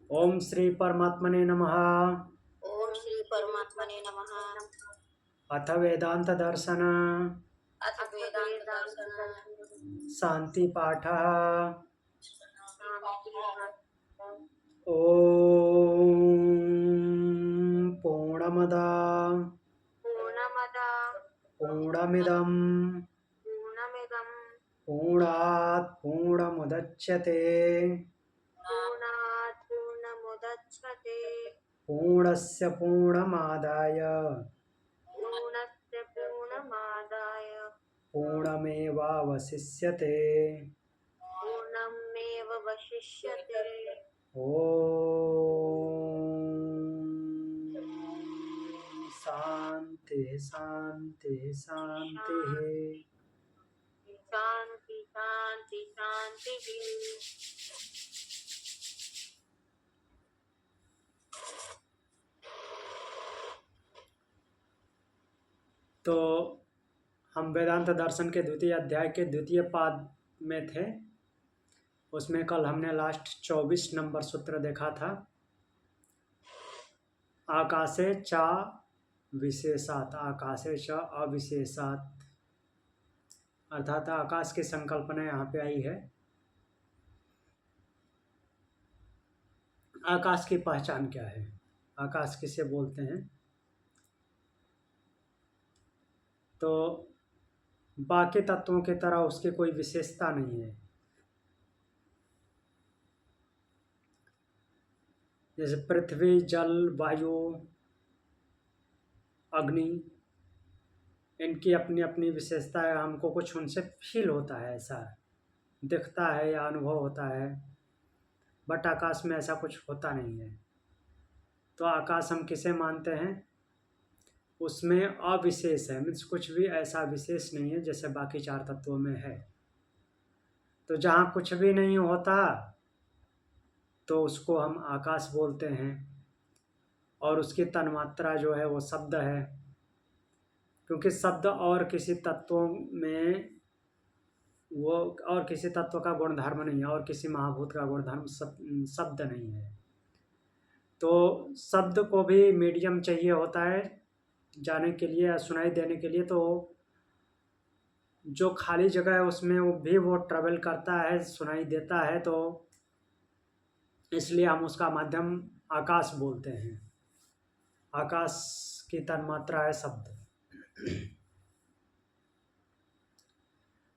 ओम श्री परमात्मने नमः। ओम श्री परमात्मने नमः। अथ वेदांत दर्शन अथ वेदांत दर्शन शांति पाठ। शांति पाठ। ओम पूर्णमद पूर्णमद पूर्णमिदं पूर्णमिदं पूर्णात् पूर्णमुदच्यते पूर्णात् पूर्णमुदच्यते पूर्णस्य पूर्णमादाय पूर्णस्य पूर्णमादाय पूर्णमेवावशिष्यते। पूर्णमेवावशिष्यते। ओम शांति शांति शांति। शांति शांति शांति। तो हम वेदांत दर्शन के द्वितीय अध्याय के द्वितीय पाद में थे। उसमें कल हमने लास्ट 24 नंबर सूत्र देखा था। आकाशे च विशेषात, आकाशे च अविशेषात, अर्थात आकाश की संकल्पना यहाँ पे आई है। आकाश की पहचान क्या है, आकाश किसे बोलते हैं? तो बाकी तत्वों की तरह उसकी कोई विशेषता नहीं है। जैसे पृथ्वी, जल, वायु, अग्नि, इनकी अपनी अपनी विशेषता है। हमको कुछ उनसे फील होता है, ऐसा दिखता है या अनुभव होता है, बट आकाश में ऐसा कुछ होता नहीं है। तो आकाश हम किसे मानते हैं? उसमें अविशेष है, मीन्स कुछ भी ऐसा विशेष नहीं है जैसे बाकी चार तत्वों में है। तो जहाँ कुछ भी नहीं होता तो उसको हम आकाश बोलते हैं, और उसकी तन्मात्रा जो है वो शब्द है, क्योंकि शब्द और किसी तत्वों में वो और किसी तत्व का गुणधर्म नहीं है, और किसी महाभूत का गुणधर्म शब्द नहीं है। तो शब्द को भी मीडियम चाहिए होता है जाने के लिए या सुनाई देने के लिए। तो जो खाली जगह है उसमें वो भी वो ट्रेवल करता है, सुनाई देता है, तो इसलिए हम उसका माध्यम आकाश बोलते हैं। आकाश की तन्मात्रा है शब्द।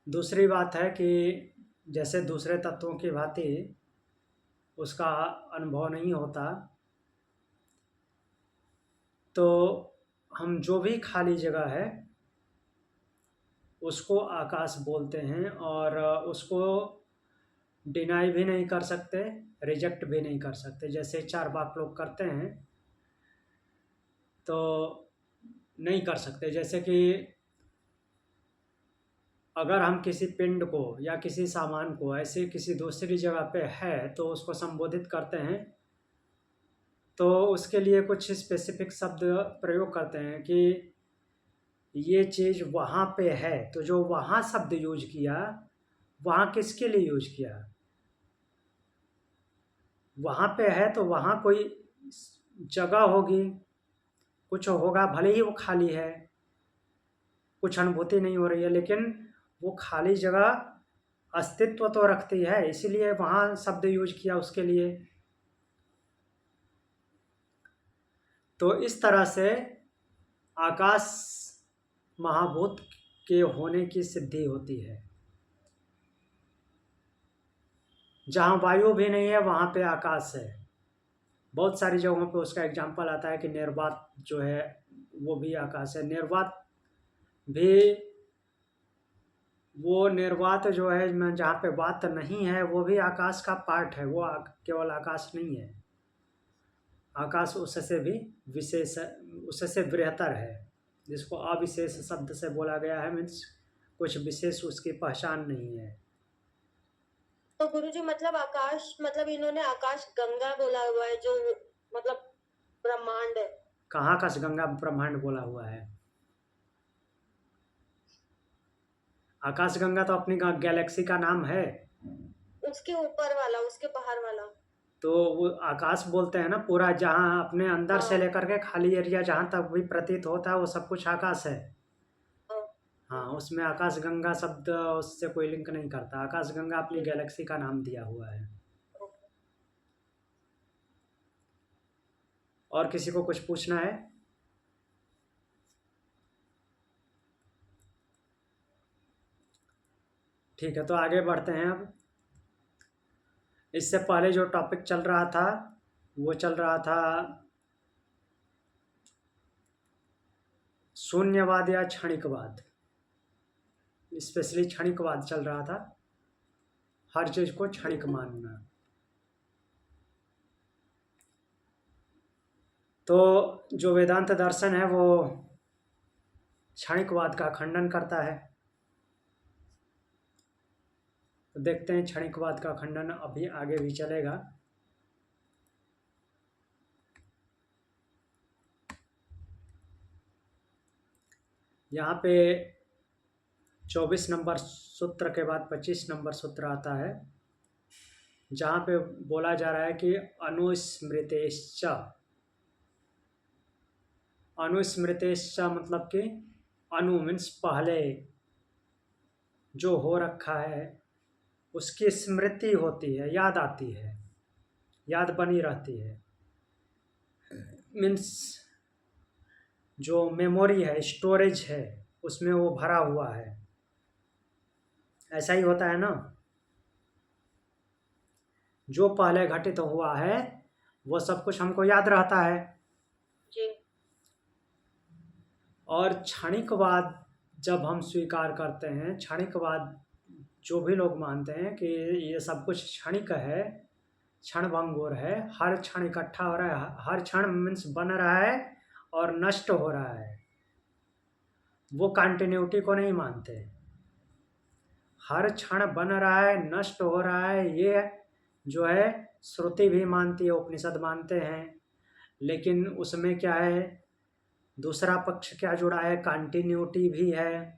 दूसरी बात है कि जैसे दूसरे तत्वों की भांति उसका अनुभव नहीं होता, तो हम जो भी खाली जगह है उसको आकाश बोलते हैं, और उसको डिनाई भी नहीं कर सकते, रिजेक्ट भी नहीं कर सकते। जैसे चार बात लोग करते हैं तो नहीं कर सकते। जैसे कि अगर हम किसी पिंड को या किसी सामान को ऐसे किसी दूसरी जगह पे है तो उसको संबोधित करते हैं, तो उसके लिए कुछ स्पेसिफिक शब्द प्रयोग करते हैं कि ये चीज़ वहाँ पे है। तो जो वहाँ शब्द यूज किया, वहाँ किसके लिए यूज किया? वहाँ पे है तो वहाँ कोई जगह होगी, कुछ होगा, भले ही वो खाली है, कुछ अनुभूति नहीं हो रही है, लेकिन वो खाली जगह अस्तित्व तो रखती है, इसीलिए वहाँ शब्द यूज किया उसके लिए। तो इस तरह से आकाश महाभूत के होने की सिद्धि होती है। जहाँ वायु भी नहीं है वहाँ पे आकाश है। बहुत सारी जगहों पे उसका एग्जाम्पल आता है कि निर्वात जो है वो भी आकाश है। निर्वात भी, वो निर्वात जो है जहाँ पे वात नहीं है वो भी आकाश का पार्ट है, वो केवल आकाश नहीं है। आकाश उससे भी विशेष है, उससे बृहत्तर है, जिसको अविशेष शब्द से बोला गया है। मीन्स कुछ विशेष उसकी पहचान नहीं है। तो गुरुजी मतलब आकाश, मतलब इन्होंने आकाश गंगा बोला हुआ है, जो मतलब ब्रह्मांड है। कहाँ का गंगा ब्रह्मांड बोला हुआ है? आकाश गंगा तो अपनी गैलेक्सी का नाम है। उसके ऊपर वाला, उसके बाहर वाला। तो वो आकाश बोलते हैं ना, पूरा जहाँ अपने अंदर से हाँ लेकर के खाली एरिया जहाँ तक भी प्रतीत होता है वो सब कुछ आकाश है। हाँ हाँ, उसमें आकाश गंगा शब्द उससे कोई लिंक नहीं करता। आकाश गंगा अपनी ठीक गैलेक्सी का नाम दिया हुआ है। ओके। और किसी को कुछ पूछना है? ठीक है, तो आगे बढ़ते हैं अब। इससे पहले जो टॉपिक चल रहा था वो चल रहा था शून्यवाद या क्षणिकवाद। स्पेशली क्षणिकवाद चल रहा था, हर चीज को क्षणिक मानना। तो जो वेदांत दर्शन है वो क्षणिकवाद का खंडन करता है। तो देखते हैं, क्षणिकवाद का खंडन अभी आगे भी चलेगा। यहाँ पे 24 नंबर सूत्र के बाद 25 नंबर सूत्र आता है, जहाँ पे बोला जा रहा है कि अनुस्मृतेश्च। अनुस्मृतेश्च मतलब कि अनु मीन्स पहले जो हो रखा है उसकी स्मृति होती है, याद आती है, याद बनी रहती है। मीन्स जो मेमोरी है, स्टोरेज है, उसमें वो भरा हुआ है। ऐसा ही होता है ना, जो पहले घटित हुआ है वो सब कुछ हमको याद रहता है। जी और क्षणिकवाद जब हम स्वीकार करते हैं, क्षणिकवाद जो भी लोग मानते हैं कि ये सब कुछ क्षणिक है, क्षणभंगुर है, हर क्षण इकट्ठा हो रहा है, हर क्षण मीन्स बन रहा है और नष्ट हो रहा है, वो कंटिन्यूटी को नहीं मानते। हर क्षण बन रहा है, नष्ट हो रहा है, ये जो है श्रुति भी मानती है, उपनिषद मानते हैं। लेकिन उसमें क्या है, दूसरा पक्ष क्या जुड़ा है, कंटिन्यूटी भी है।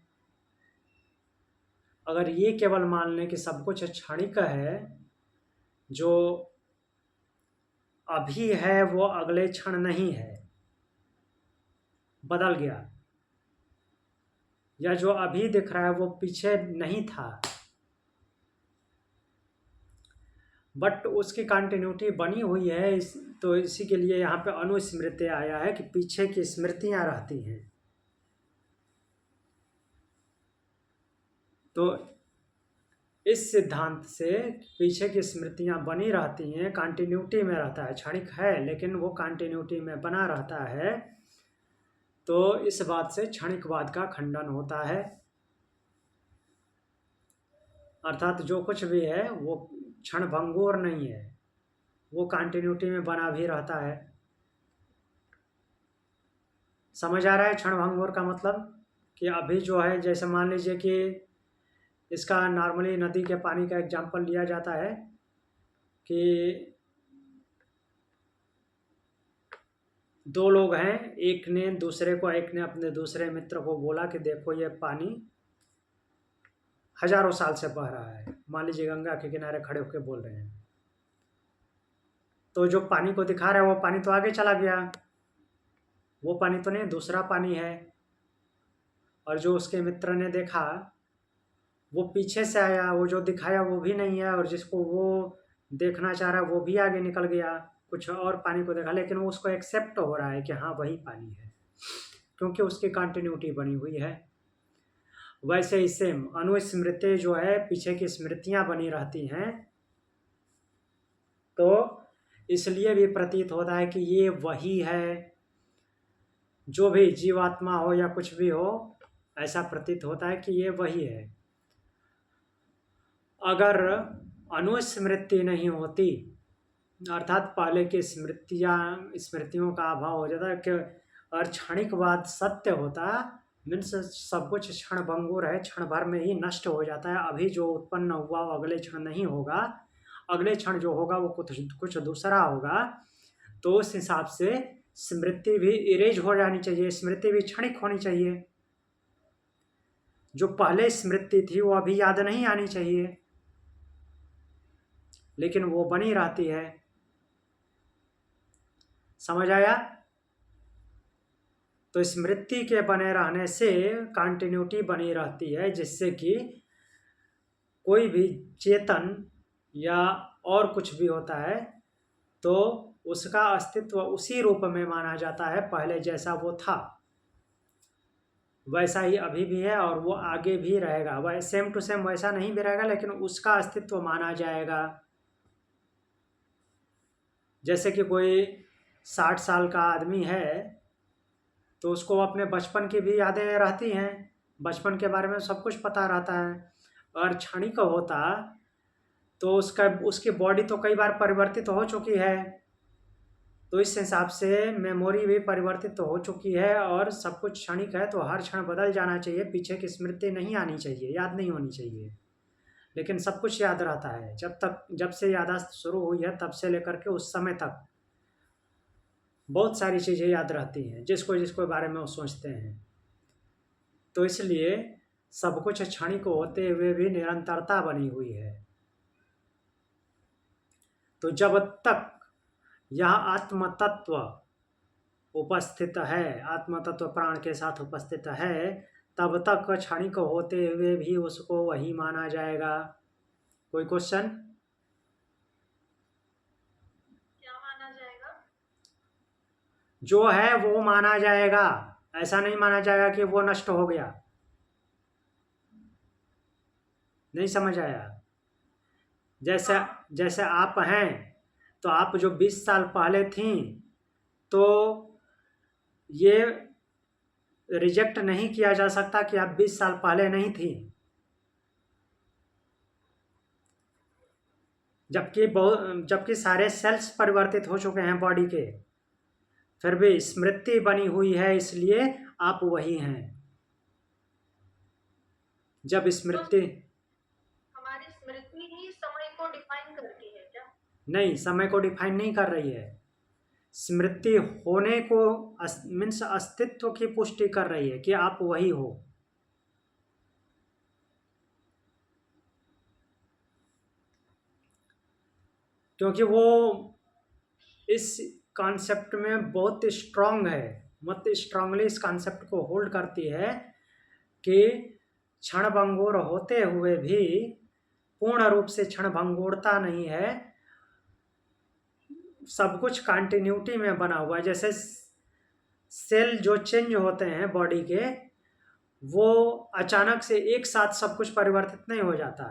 अगर ये केवल मान लें कि सब कुछ क्षणिक है, जो अभी है वो अगले क्षण नहीं है, बदल गया, या जो अभी दिख रहा है वो पीछे नहीं था, बट उसकी कंटिन्यूटी बनी हुई है। तो इसी के लिए यहाँ पे अनुस्मृति आया है कि पीछे की स्मृतियां रहती हैं। तो इस सिद्धांत से पीछे की स्मृतियां बनी रहती हैं, कंटिन्यूटी में रहता है, क्षणिक है लेकिन वो कंटिन्यूटी में बना रहता है। तो इस बात से क्षणिकवाद का खंडन होता है। अर्थात जो कुछ भी है वो क्षणभंगुर नहीं है, वो कंटिन्यूटी में बना भी रहता है। समझ आ रहा है क्षणभंगुर का मतलब? कि अभी जो है, जैसे मान लीजिए कि इसका नॉर्मली नदी के पानी का एग्जांपल लिया जाता है कि दो लोग हैं, एक ने अपने दूसरे मित्र को बोला कि देखो ये पानी हजारों साल से बह रहा है। मान लीजिए गंगा के किनारे खड़े होकर बोल रहे हैं, तो जो पानी को दिखा रहा है वो पानी तो आगे चला गया, वो पानी तो नहीं, दूसरा पानी है। और जो उसके मित्र ने देखा वो पीछे से आया, वो जो दिखाया वो भी नहीं है, और जिसको वो देखना चाह रहा है वो भी आगे निकल गया, कुछ और पानी को देखा, लेकिन वो उसको एक्सेप्ट हो रहा है कि हाँ वही पानी है, क्योंकि उसकी कंटिन्यूटी बनी हुई है। वैसे ही सेम अनुस्मृति जो है, पीछे की स्मृतियां बनी रहती हैं, तो इसलिए भी प्रतीत होता है कि ये वही है। जो भी जीवात्मा हो या कुछ भी हो, ऐसा प्रतीत होता है कि ये वही है। अगर अनुस्मृति नहीं होती, अर्थात पहले की स्मृतियों का अभाव हो जाता है कि और क्षणिकवाद सत्य होता, मीन्स सब कुछ क्षणभंगुर है, क्षण भर में ही नष्ट हो जाता है, अभी जो उत्पन्न हुआ वो अगले क्षण नहीं होगा, अगले क्षण जो होगा वो कुछ दूसरा होगा। तो उस हिसाब से स्मृति भी इरेज हो जानी चाहिए, स्मृति भी क्षणिक होनी चाहिए। जो पहले स्मृति थी वो अभी याद नहीं आनी चाहिए, लेकिन वो बनी रहती है। समझ आया? तो स्मृति के बने रहने से कंटिन्यूटी बनी रहती है, जिससे कि कोई भी चेतन या और कुछ भी होता है तो उसका अस्तित्व उसी रूप में माना जाता है, पहले जैसा वो था वैसा ही अभी भी है और वो आगे भी रहेगा। वह सेम टू सेम वैसा नहीं भी रहेगा, लेकिन उसका अस्तित्व माना जाएगा। जैसे कि कोई 60 साल का आदमी है तो उसको अपने बचपन की भी यादें रहती हैं, बचपन के बारे में सब कुछ पता रहता है। और क्षणिक होता तो उसकी बॉडी तो कई बार परिवर्तित हो चुकी है, तो इस हिसाब से मेमोरी भी परिवर्तित तो हो चुकी है और सब कुछ क्षणिक है, तो हर क्षण बदल जाना चाहिए, पीछे की स्मृति नहीं आनी चाहिए, याद नहीं होनी चाहिए। लेकिन सब कुछ याद रहता है, जब से याददाश्त शुरू हुई है तब से लेकर के उस समय तक बहुत सारी चीज़ें याद रहती हैं, जिसको जिसको बारे में वो सोचते हैं। तो इसलिए सब कुछ क्षणिक होते हुए भी निरंतरता बनी हुई है। तो जब तक यह आत्म तत्व उपस्थित है, आत्म तत्व प्राण के साथ उपस्थित है, तब तक क्षणिक होते हुए भी उसको वही माना जाएगा। कोई क्वेश्चन? क्या माना जाएगा? जो है वो माना जाएगा, ऐसा नहीं माना जाएगा कि वो नष्ट हो गया। नहीं समझ आया? जैसे जैसे आप हैं तो आप जो 20 साल पहले थी, तो ये रिजेक्ट नहीं किया जा सकता कि आप 20 साल पहले नहीं थी। जबकि सारे सेल्स परिवर्तित हो चुके हैं बॉडी के, फिर भी स्मृति बनी हुई है, इसलिए आप वही हैं। जब स्मृति हमारी स्मृति ही समय को डिफाइन करती है क्या? नहीं, समय को डिफाइन नहीं कर रही है। स्मृति होने को मीन्स अस्तित्व की पुष्टि कर रही है कि आप वही हो। क्योंकि वो इस कॉन्सेप्ट में बहुत स्ट्रांग है, बहुत स्ट्रांगली इस कॉन्सेप्ट को होल्ड करती है कि क्षणभंगुर होते हुए भी पूर्ण रूप से क्षणभंगुरता नहीं है, सब कुछ कंटिन्यूटी में बना हुआ है। जैसे सेल जो चेंज होते हैं बॉडी के, वो अचानक से एक साथ सब कुछ परिवर्तित नहीं हो जाता,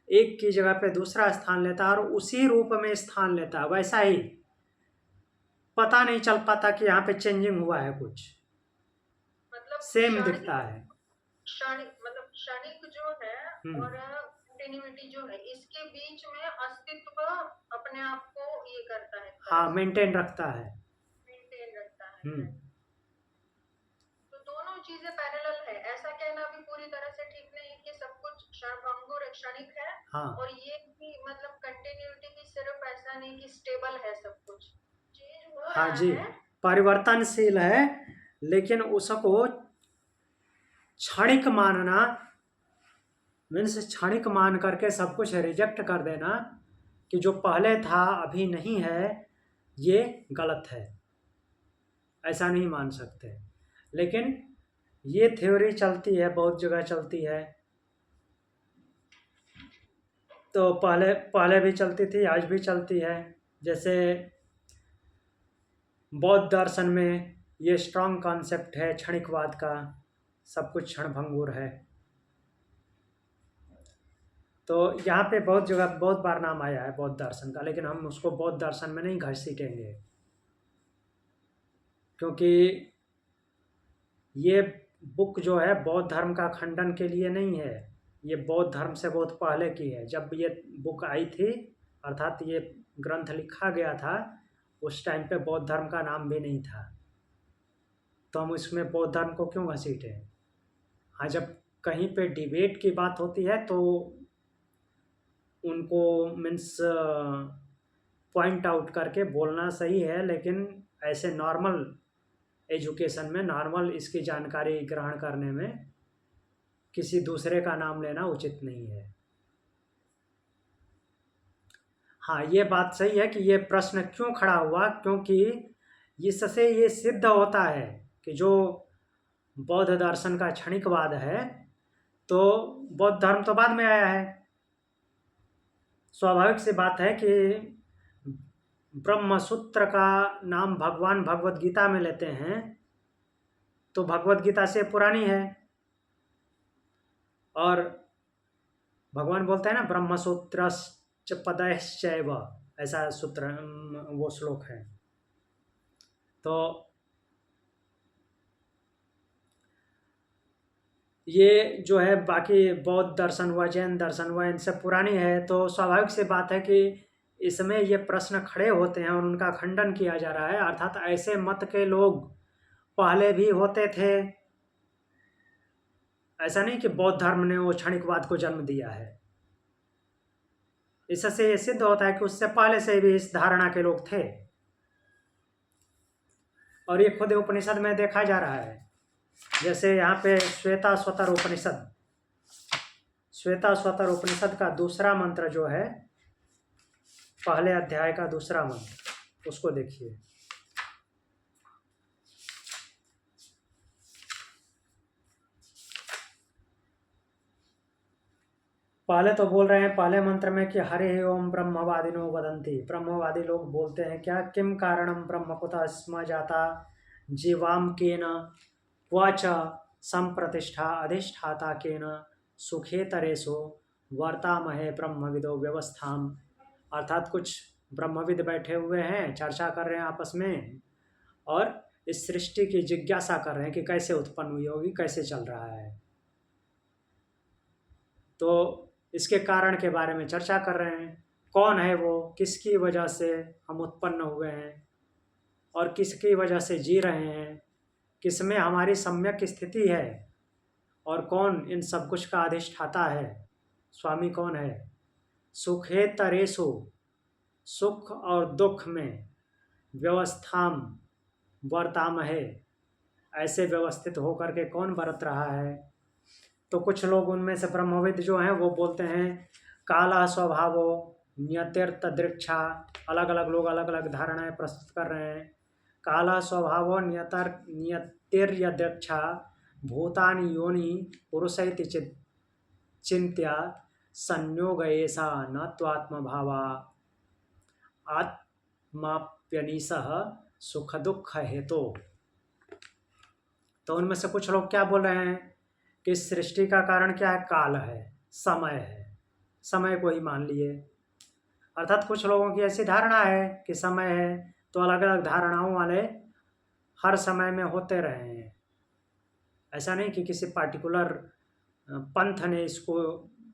एक की जगह पे दूसरा स्थान लेता है और उसी रूप में स्थान लेता है। वैसा ही पता नहीं चल पाता कि यहाँ पे चेंजिंग हुआ है, कुछ मतलब सेम दिखता है। क्षणिक जो है और कंटिन्यूटी जो है, इसके बीच में अस्तित्व अपने आप को ये करता है। हाँ, मेंटेन रखता है। तो दोनों चीजें पैरेलल है। ऐसा कहना भी पूरी तरह से ठीक नहीं है कि सब कुछ क्षणभंगुर क्षणिक है। हाँ। और ये भी मतलब कंटिन्यूटी की सिर्फ ऐसा नहीं कि स्टेबल है, सब कुछ चेंज हो रहा हाँ जी, है, परिवर्तनशील है, लेकिन उसको क्षणिक मानना मीन्स क्षणिक मान करके सब कुछ रिजेक्ट कर देना कि जो पहले था अभी नहीं है, ये गलत है, ऐसा नहीं मान सकते। लेकिन ये थ्योरी चलती है, बहुत जगह चलती है। तो पहले भी चलती थी, आज भी चलती है। जैसे बौद्ध दर्शन में ये स्ट्रांग कॉन्सेप्ट है क्षणिकवाद का, सब कुछ क्षणभंगुर है। तो यहाँ पे बहुत जगह बहुत बार नाम आया है बौद्ध दर्शन का, लेकिन हम उसको बौद्ध दर्शन में नहीं घसीटेंगे, क्योंकि ये बुक जो है बौद्ध धर्म का खंडन के लिए नहीं है। ये बौद्ध धर्म से बहुत पहले की है। जब ये बुक आई थी, अर्थात ये ग्रंथ लिखा गया था, उस टाइम पे बौद्ध धर्म का नाम भी नहीं था, तो हम इसमें बौद्ध धर्म को क्यों घसीटें। हाँ, जब कहीं पे डिबेट की बात होती है तो उनको मीन्स पॉइंट आउट करके बोलना सही है, लेकिन ऐसे नॉर्मल एजुकेशन में, नॉर्मल इसकी जानकारी ग्रहण करने में किसी दूसरे का नाम लेना उचित नहीं है। हाँ, ये बात सही है कि ये प्रश्न क्यों खड़ा हुआ, क्योंकि इससे ये सिद्ध होता है कि जो बौद्ध दर्शन का क्षणिकवाद है, तो बौद्ध धर्म तो बाद में आया है। स्वाभाविक सी बात है कि ब्रह्म सूत्र का नाम भगवान भगवत गीता में लेते हैं, तो भगवत गीता से पुरानी है। और भगवान बोलते हैं ना, ब्रह्म सूत्रश्च पदश्चैव, ऐसा सूत्र वो श्लोक है। तो ये जो है बाकी बौद्ध दर्शन हुआ, जैन दर्शन हुआ, इनसे पुरानी है। तो स्वाभाविक सी बात है कि इसमें ये प्रश्न खड़े होते हैं और उनका खंडन किया जा रहा है। अर्थात ऐसे मत के लोग पहले भी होते थे। ऐसा नहीं कि बौद्ध धर्म ने वो क्षणिकवाद को जन्म दिया है। इससे ये सिद्ध होता है कि उससे पहले से भी इस धारणा के लोग थे, और ये खुद उपनिषद में देखा जा रहा है। जैसे यहाँ पे श्वेताश्वतर उपनिषद का दूसरा मंत्र जो है, पहले अध्याय का दूसरा मंत्र, उसको देखिए। पहले तो बोल रहे हैं पहले मंत्र में कि हरि ओम ब्रह्मवादिनो वदन्ति। ब्रह्मवादी लोग बोलते हैं क्या, किम कारणम ब्रह्म कुतः स्म जाता जीवाम केन क्वच संप्रतिष्ठा अधिष्ठाता केन सुखेतरेषु वर्तामहे ब्रह्मविदो व्यवस्थाम। अर्थात कुछ ब्रह्मविद बैठे हुए हैं, चर्चा कर रहे हैं आपस में, और इस सृष्टि की जिज्ञासा कर रहे हैं कि कैसे उत्पन्न हुई होगी, कैसे चल रहा है। तो इसके कारण के बारे में चर्चा कर रहे हैं। कौन है वो, किसकी वजह से हम उत्पन्न हुए हैं और किसकी वजह से जी रहे हैं, किसमें हमारी सम्यक स्थिति है, और कौन इन सब कुछ का अधिष्ठाता है, स्वामी कौन है। सुखेतरेषु, सुख और दुख में, व्यवस्थाम वर्तामहे, ऐसे व्यवस्थित होकर के कौन बरत रहा है। तो कुछ लोग उनमें से ब्रह्मविद जो हैं वो बोलते हैं काला स्वभावो नियतिर्तदृक्षा। अलग अलग लोग अलग अलग धारणाएं प्रस्तुत कर रहे हैं। काला स्वभावो नियतिर्यदृक्षा भूतानि योनि पुरुषैति चिंत्या संयोग ऐसा न त्वात्मभावा आत्माप्यनीसह सुख दुख हेतु। तो उनमें से कुछ लोग क्या बोल रहे हैं कि सृष्टि का कारण क्या है, काल है, समय है, समय को ही मान लिए। अर्थात कुछ लोगों की ऐसी धारणा है कि समय है, तो अलग अलग धारणाओं वाले हर समय में होते रहे हैं। ऐसा नहीं कि किसी पार्टिकुलर पंथ ने इसको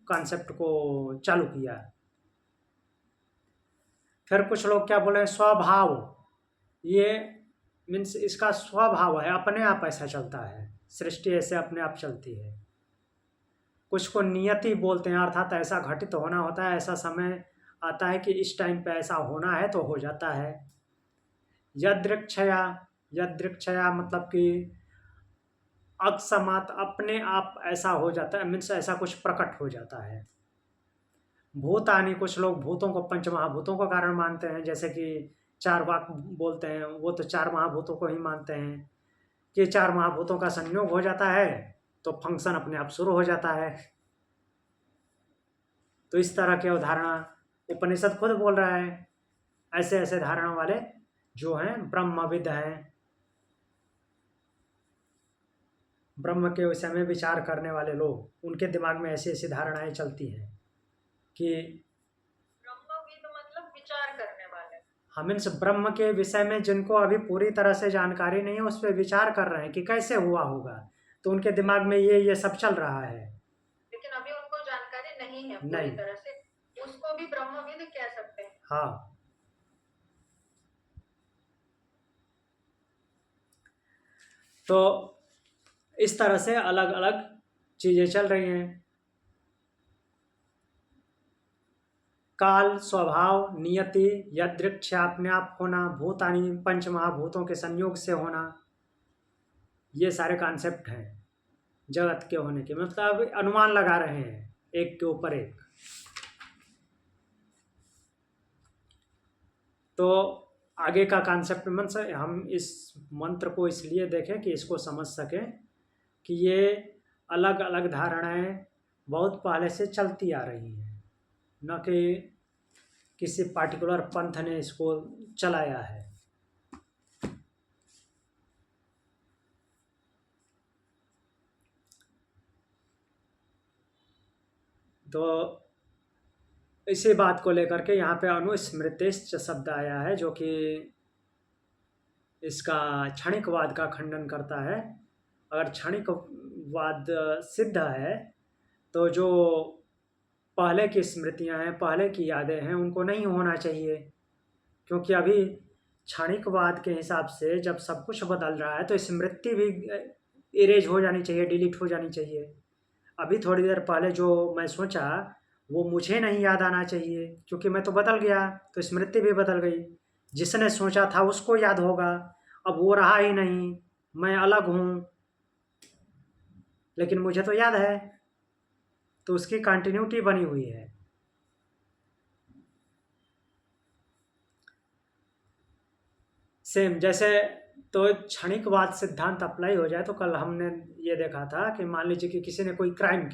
कॉन्सेप्ट को चालू किया। फिर कुछ लोग क्या बोले, स्वभाव, ये मीन्स इसका स्वभाव है, अपने आप ऐसा चलता है, सृष्टि ऐसे अपने आप चलती है। कुछ को नियति बोलते हैं, अर्थात ऐसा घटित होना होता है, ऐसा समय आता है कि इस टाइम पे ऐसा होना है तो हो जाता है। यदृक्षया, यदृक्षया मतलब कि अकस्मात अपने आप ऐसा हो जाता है, मीन्स ऐसा कुछ प्रकट हो जाता है। भूतानि, कुछ लोग भूतों को पंच महाभूतों का कारण मानते हैं, जैसे कि चार वाक बोलते हैं, वो तो चार महाभूतों को ही मानते हैं कि चार महाभूतों का संयोग हो जाता है तो फंक्शन अपने आप शुरू हो जाता है। तो इस तरह की अवधारणा उपनिषद खुद बोल रहा है। ऐसे ऐसे धारणा वाले जो हैं ब्रह्मविद हैं, ब्रह्म के विषय में विचार करने वाले लोग, उनके दिमाग में ऐसी ऐसी धारणाएं चलती हैं कि ब्रह्मविद मतलब विचार करने वाले। हम इन ब्रह्म के विषय में जिनको अभी पूरी तरह से जानकारी नहीं है, उस पर विचार कर रहे हैं कि कैसे हुआ होगा, तो उनके दिमाग में ये सब चल रहा है। लेकिन अभी उनको जानकारी नहीं है पूरी नहीं। तरह से, उसको भी ब्रह्मविद कह सकते हैं। हाँ, तो इस तरह से अलग अलग चीजें चल रही हैं। काल, स्वभाव, नियति, यदृक्ष, अपने आप होना, भूतानि, पंच महाभूतों के संयोग से होना, ये सारे कॉन्सेप्ट हैं जगत के होने के। मतलब अनुमान लगा रहे हैं एक के ऊपर एक। तो आगे का कॉन्सेप्ट मीन्स हम इस मंत्र को इसलिए देखें कि इसको समझ सकें कि ये अलग अलग धारणाएं बहुत पहले से चलती आ रही हैं, न कि किसी पार्टिकुलर पंथ ने इसको चलाया है। तो इसी बात को लेकर के यहाँ पे अनुस्मृतिश्च शब्द आया है, जो कि इसका क्षणिकवाद का खंडन करता है। अगर क्षणिकवाद सिद्ध है तो जो पहले की स्मृतियां हैं, पहले की यादें हैं, उनको नहीं होना चाहिए, क्योंकि अभी क्षणिकवाद के हिसाब से जब सब कुछ बदल रहा है तो स्मृति भी इरेज हो जानी चाहिए, डिलीट हो जानी चाहिए। अभी थोड़ी देर पहले जो मैं सोचा वो मुझे नहीं याद आना चाहिए, क्योंकि मैं तो बदल गया, तो स्मृति भी बदल गई। जिसने सोचा था उसको याद होगा, अब वो रहा ही नहीं, मैं अलग हूँ, लेकिन मुझे तो याद है, तो उसकी कंटिन्यूटी बनी हुई है। सेम जैसे तो क्षणिकवाद सिद्धांत अप्लाई हो जाए तो कल हमने ये देखा था कि मान लीजिए कि किसी ने कोई क्राइम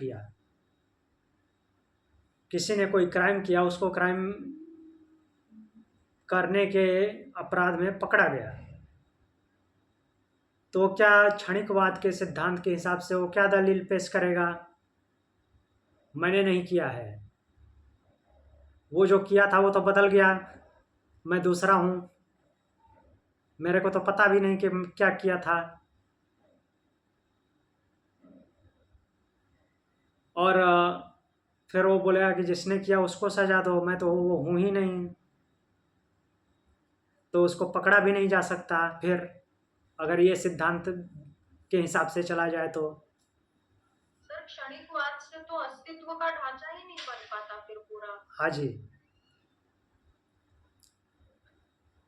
किया, उसको क्राइम करने के अपराध में पकड़ा गया, तो क्या क्षणिकवाद के सिद्धांत के हिसाब से वो क्या दलील पेश करेगा? मैंने नहीं किया है, वो जो किया था वो तो बदल गया, मैं दूसरा हूँ, मेरे को तो पता भी नहीं कि क्या किया था। और फिर वो बोलेगा कि जिसने किया उसको सजा दो, मैं तो वो हूँ ही नहीं, तो उसको पकड़ा भी नहीं जा सकता फिर, अगर ये सिद्धांत के हिसाब से चला जाए तो। सर क्षणिकवाद से तो अस्तित्व का ढांचा ही नहीं बन पाता फिर पूरा। हाँ जी,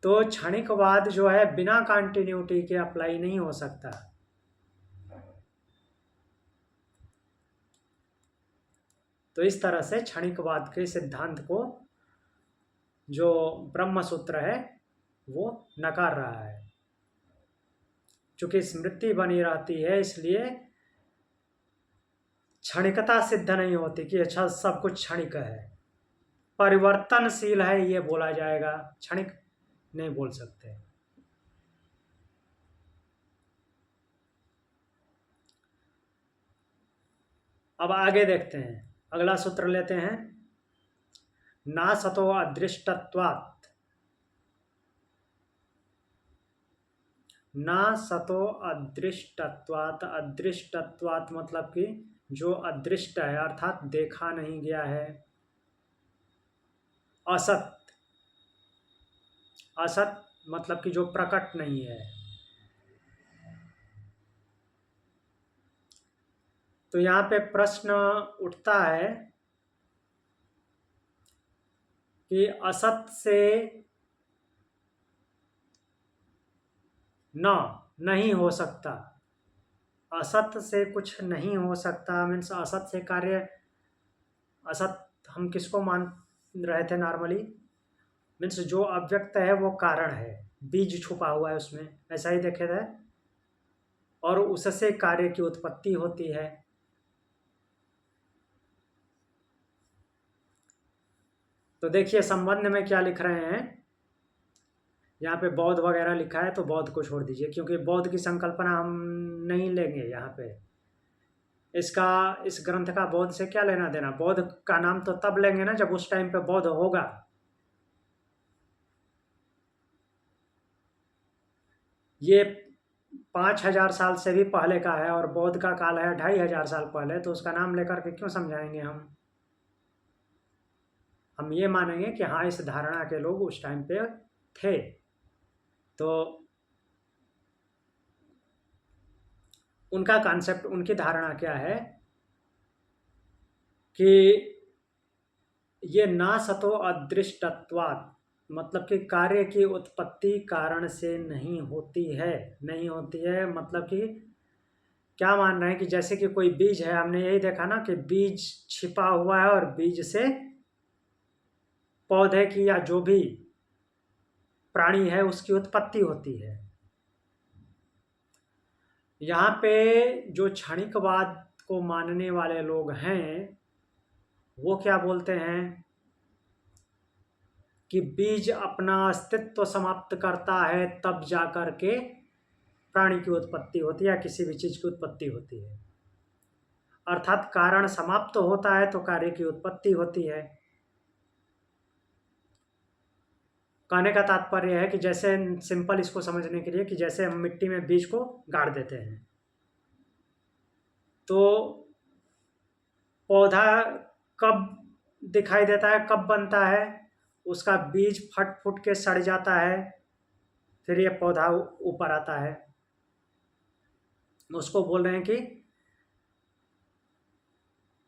तो क्षणिकवाद जो है बिना कंटिन्यूटी के अप्लाई नहीं हो सकता। तो इस तरह से क्षणिकवाद के सिद्धांत को जो ब्रह्म सूत्र है वो नकार रहा है। चूंकि स्मृति बनी रहती है इसलिए क्षणिकता सिद्ध नहीं होती कि अच्छा सब कुछ क्षणिक है, परिवर्तनशील है ये बोला जाएगा, क्षणिक नहीं बोल सकते। अब आगे देखते हैं, अगला सूत्र लेते हैं। ना सतो अदृष्टत्वात्, ना सतो अदृष्टत्वात्, अदृष्टत्वात् मतलब कि जो अदृष्ट है अर्थात देखा नहीं गया है। असत, असत मतलब कि जो प्रकट नहीं है। तो यहाँ पे प्रश्न उठता है कि असत से नहीं हो सकता, असत से कुछ नहीं हो सकता मीन्स असत से कार्य, असत हम किसको मान रहे थे नॉर्मली, मीन्स जो अव्यक्त है वो कारण है, बीज छुपा हुआ है उसमें, ऐसा ही देखे थे, और उससे कार्य की उत्पत्ति होती है। तो देखिए संबंध में क्या लिख रहे हैं, यहाँ पे बौद्ध वगैरह लिखा है तो बौद्ध को छोड़ दीजिए, क्योंकि बौद्ध की संकल्पना हम नहीं लेंगे यहाँ पे। इस ग्रंथ का बौद्ध से क्या लेना देना, बौद्ध का नाम तो तब लेंगे ना जब उस टाइम पे बौद्ध होगा। ये 5000 साल से भी पहले का है और बौद्ध का काल है 2500 साल पहले, तो उसका नाम लेकर के क्यों समझाएंगे हम ये मानेंगे कि हाँ इस धारणा के लोग उस टाइम पे थे। तो उनका कॉन्सेप्ट, उनकी धारणा क्या है कि ये ना सतो अदृष्टत्वात् मतलब कि कार्य की उत्पत्ति कारण से नहीं होती है, मतलब कि क्या मान रहे हैं कि जैसे कि कोई बीज है, हमने यही देखा ना कि बीज छिपा हुआ है और बीज से पौधे की या जो भी प्राणी है उसकी उत्पत्ति होती है। यहाँ पे जो क्षणिकवाद को मानने वाले लोग हैं वो क्या बोलते हैं कि बीज अपना अस्तित्व समाप्त करता है तब जाकर के प्राणी की उत्पत्ति होती है या किसी भी चीज की उत्पत्ति होती है। अर्थात कारण समाप्त होता है तो कार्य की उत्पत्ति होती है। कहने का तात्पर्य है कि जैसे सिंपल इसको समझने के लिए कि जैसे हम मिट्टी में बीज को गाड़ देते हैं तो पौधा कब दिखाई देता है, कब बनता है, उसका बीज फट फुट के सड़ जाता है, फिर ये पौधा ऊपर आता है। उसको बोल रहे हैं कि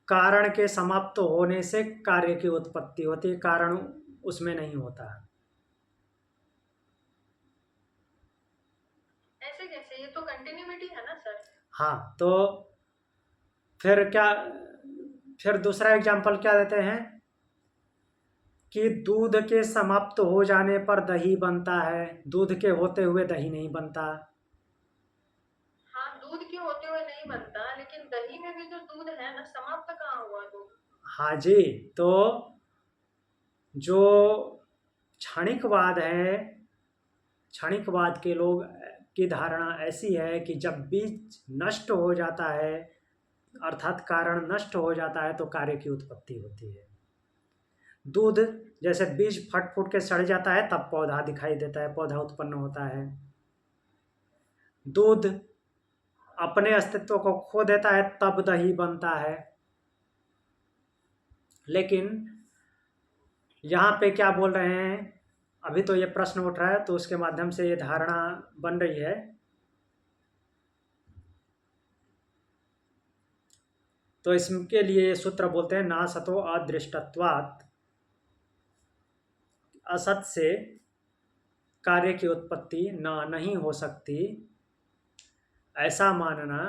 कारण के समाप्त होने से कार्य की उत्पत्ति होती है, कारण उसमें नहीं होता। ऐसे कैसे, ये तो कंटिन्यूटी है ना सर। हाँ, तो फिर दूसरा एग्जाम्पल क्या देते हैं कि दूध के समाप्त हो जाने पर दही बनता है, दूध के होते हुए दही नहीं बनता। हाँ, दूध के होते हुए नहीं बनता, लेकिन दही में भी तो दूध है ना, समाप्त कहाँ हुआ दूध? हाँ जी, तो जो क्षणिकवाद है, क्षणिकवाद के लोग की धारणा ऐसी है कि जब बीज नष्ट हो जाता है अर्थात कारण नष्ट हो जाता है तो कार्य की उत्पत्ति होती है। दूध जैसे बीज फट फुट के सड़ जाता है तब पौधा दिखाई देता है, पौधा उत्पन्न होता है। दूध अपने अस्तित्व को खो देता है तब दही बनता है। लेकिन यहाँ पे क्या बोल रहे हैं, अभी तो ये प्रश्न उठ रहा है तो उसके माध्यम से ये धारणा बन रही है। तो इसके लिए ये सूत्र बोलते हैं ना सतो अदृष्टत्वात्, असत से कार्य की उत्पत्ति नहीं हो सकती, ऐसा मानना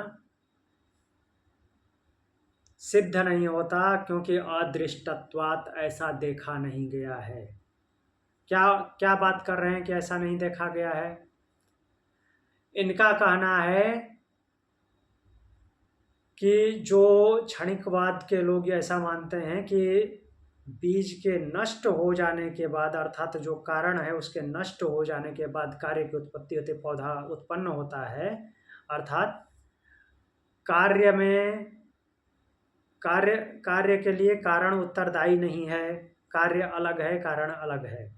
सिद्ध नहीं होता क्योंकि अदृष्टत्वात् ऐसा देखा नहीं गया है। क्या क्या बात कर रहे हैं कि ऐसा नहीं देखा गया है? इनका कहना है कि जो क्षणिकवाद के लोग ऐसा मानते हैं कि बीज के नष्ट हो जाने के बाद अर्थात जो कारण है उसके नष्ट हो जाने के बाद कार्य की उत्पत्ति होती, पौधा उत्पन्न होता है। अर्थात कार्य में कार्य के लिए कारण उत्तरदायी नहीं है, कार्य अलग है, कारण अलग है।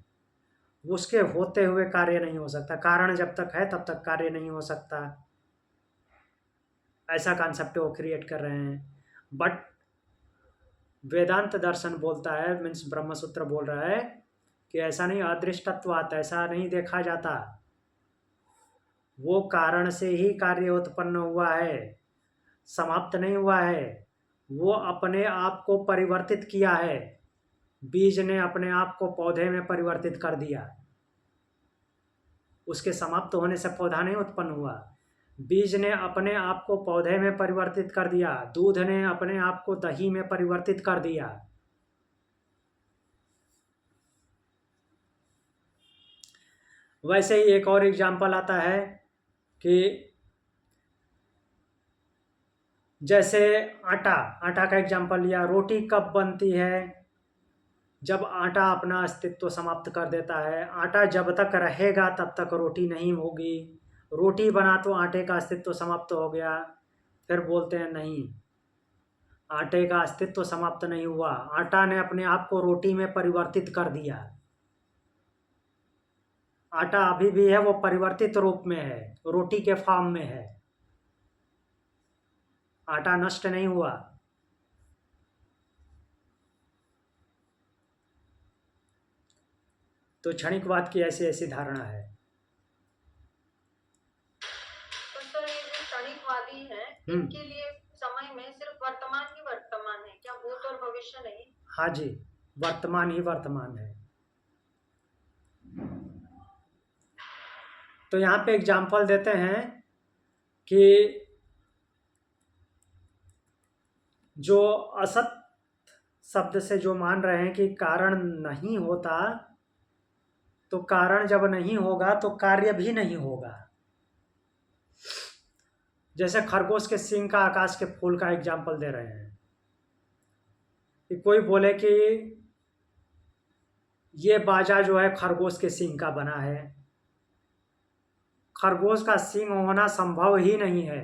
उसके होते हुए कार्य नहीं हो सकता, कारण जब तक है तब तक कार्य नहीं हो सकता, ऐसा कॉन्सेप्ट वो क्रिएट कर रहे हैं। बट वेदांत दर्शन बोलता है, मीन्स ब्रह्मसूत्र बोल रहा है कि ऐसा नहीं, अदृष्टत्वात् ऐसा नहीं देखा जाता। वो कारण से ही कार्य उत्पन्न हुआ है, समाप्त नहीं हुआ है। वो अपने आप को परिवर्तित किया है, बीज ने अपने आप को पौधे में परिवर्तित कर दिया। उसके समाप्त होने से पौधा नहीं उत्पन्न हुआ, बीज ने अपने आप को पौधे में परिवर्तित कर दिया, दूध ने अपने आप को दही में परिवर्तित कर दिया। वैसे ही एक और एग्जाम्पल आता है कि जैसे आटा का एग्जाम्पल लिया, रोटी कब बनती है? जब आटा अपना अस्तित्व समाप्त कर देता है। आटा जब तक रहेगा तब तक रोटी नहीं होगी, रोटी बना तो आटे का अस्तित्व समाप्त हो गया। फिर बोलते हैं नहीं, आटे का अस्तित्व समाप्त नहीं हुआ, आटा ने अपने आप को रोटी में परिवर्तित कर दिया। आटा अभी भी है, वो परिवर्तित रूप में है, रोटी के फॉर्म में है, आटा नष्ट नहीं हुआ। तो क्षणिकवाद की ऐसी ऐसी धारणा है। तो सर ये जो क्षणिकवादी है इनके लिए समय में सिर्फ वर्तमान ही वर्तमान है क्या, भूत और भविष्य नहीं? हाँ जी, वर्तमान ही वर्तमान है। तो यहाँ पे एग्जाम्पल देते हैं कि जो असत शब्द से जो मान रहे हैं कि कारण नहीं होता, तो कारण जब नहीं होगा तो कार्य भी नहीं होगा। जैसे खरगोश के सींग का आकाश के फूल का एग्जाम्पल दे रहे हैं कि कोई बोले कि ये बाजा जो है खरगोश के सींग का बना है। खरगोश का सींग होना संभव ही नहीं है,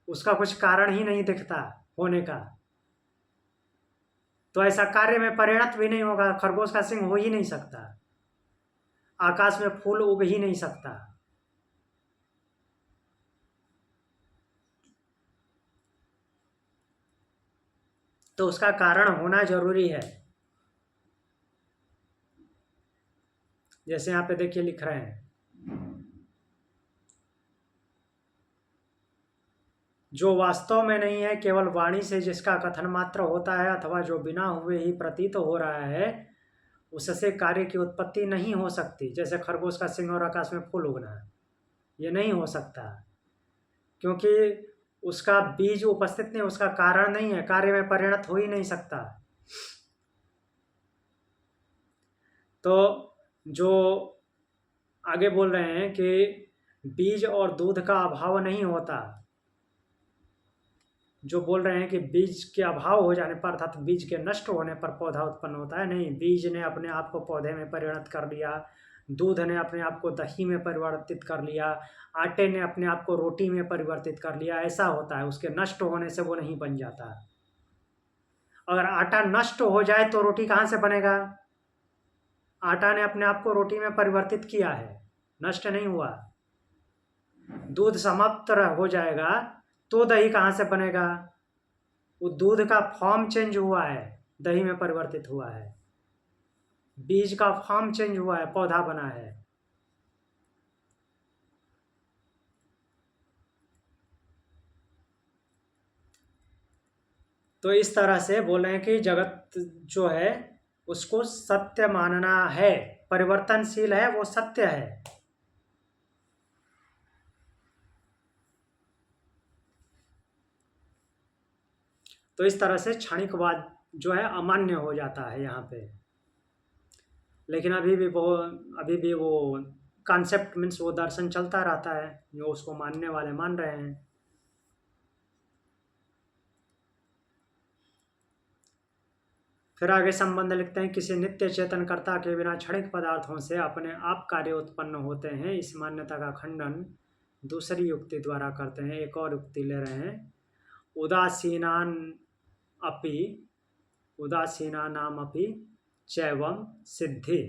उसका कुछ कारण ही नहीं दिखता होने का, तो ऐसा कार्य में परिणत भी नहीं होगा। खरगोश का सींग हो ही नहीं सकता, आकाश में फूल उग ही नहीं सकता। तो उसका कारण होना जरूरी है। जैसे यहाँ पे देखिए लिख रहे हैं, जो वास्तव में नहीं है, केवल वाणी से जिसका कथन मात्र होता है अथवा जो बिना हुए ही प्रतीत हो रहा है, उससे कार्य की उत्पत्ति नहीं हो सकती। जैसे खरगोश का सिंह और आकाश में फूल उगना, ये नहीं हो सकता, क्योंकि उसका बीज उपस्थित नहीं, उसका कारण नहीं है, कार्य में परिणत हो ही नहीं सकता। तो जो आगे बोल रहे हैं कि बीज और दूध का अभाव नहीं होता, जो बोल रहे हैं कि बीज के अभाव हो जाने पर अर्थात बीज के नष्ट होने पर पौधा उत्पन्न होता है, नहीं, बीज ने अपने आप को पौधे में परिणत कर लिया, दूध ने अपने आप को दही में परिवर्तित कर लिया, आटे ने अपने आप को रोटी में परिवर्तित कर लिया, ऐसा होता है। उसके नष्ट होने से वो नहीं बन जाता। अगर आटा नष्ट हो जाए तो रोटी कहाँ से बनेगा? आटा ने अपने आप को रोटी में परिवर्तित किया है, नष्ट नहीं हुआ। दूध समाप्त हो जाएगा तो दही कहाँ से बनेगा? वो दूध का फॉर्म चेंज हुआ है, दही में परिवर्तित हुआ है। बीज का फॉर्म चेंज हुआ है, पौधा बना है। तो इस तरह से बोल रहे हैं कि जगत जो है उसको सत्य मानना है, परिवर्तनशील है, वो सत्य है। तो इस तरह से क्षणिकवाद जो है अमान्य हो जाता है यहाँ पे। लेकिन अभी भी वो कॉन्सेप्ट मीन्स वो दर्शन चलता रहता है, जो उसको मानने वाले मान रहे हैं। फिर आगे संबंध लिखते हैं, किसी नित्य चेतन कर्ता के बिना क्षणिक पदार्थों से अपने आप कार्य उत्पन्न होते हैं, इस मान्यता का खंडन दूसरी युक्ति द्वारा करते हैं। एक और युक्ति ले रहे हैं, उदासीनान अपि उदासीनानाम अपि चैवम सिद्धि।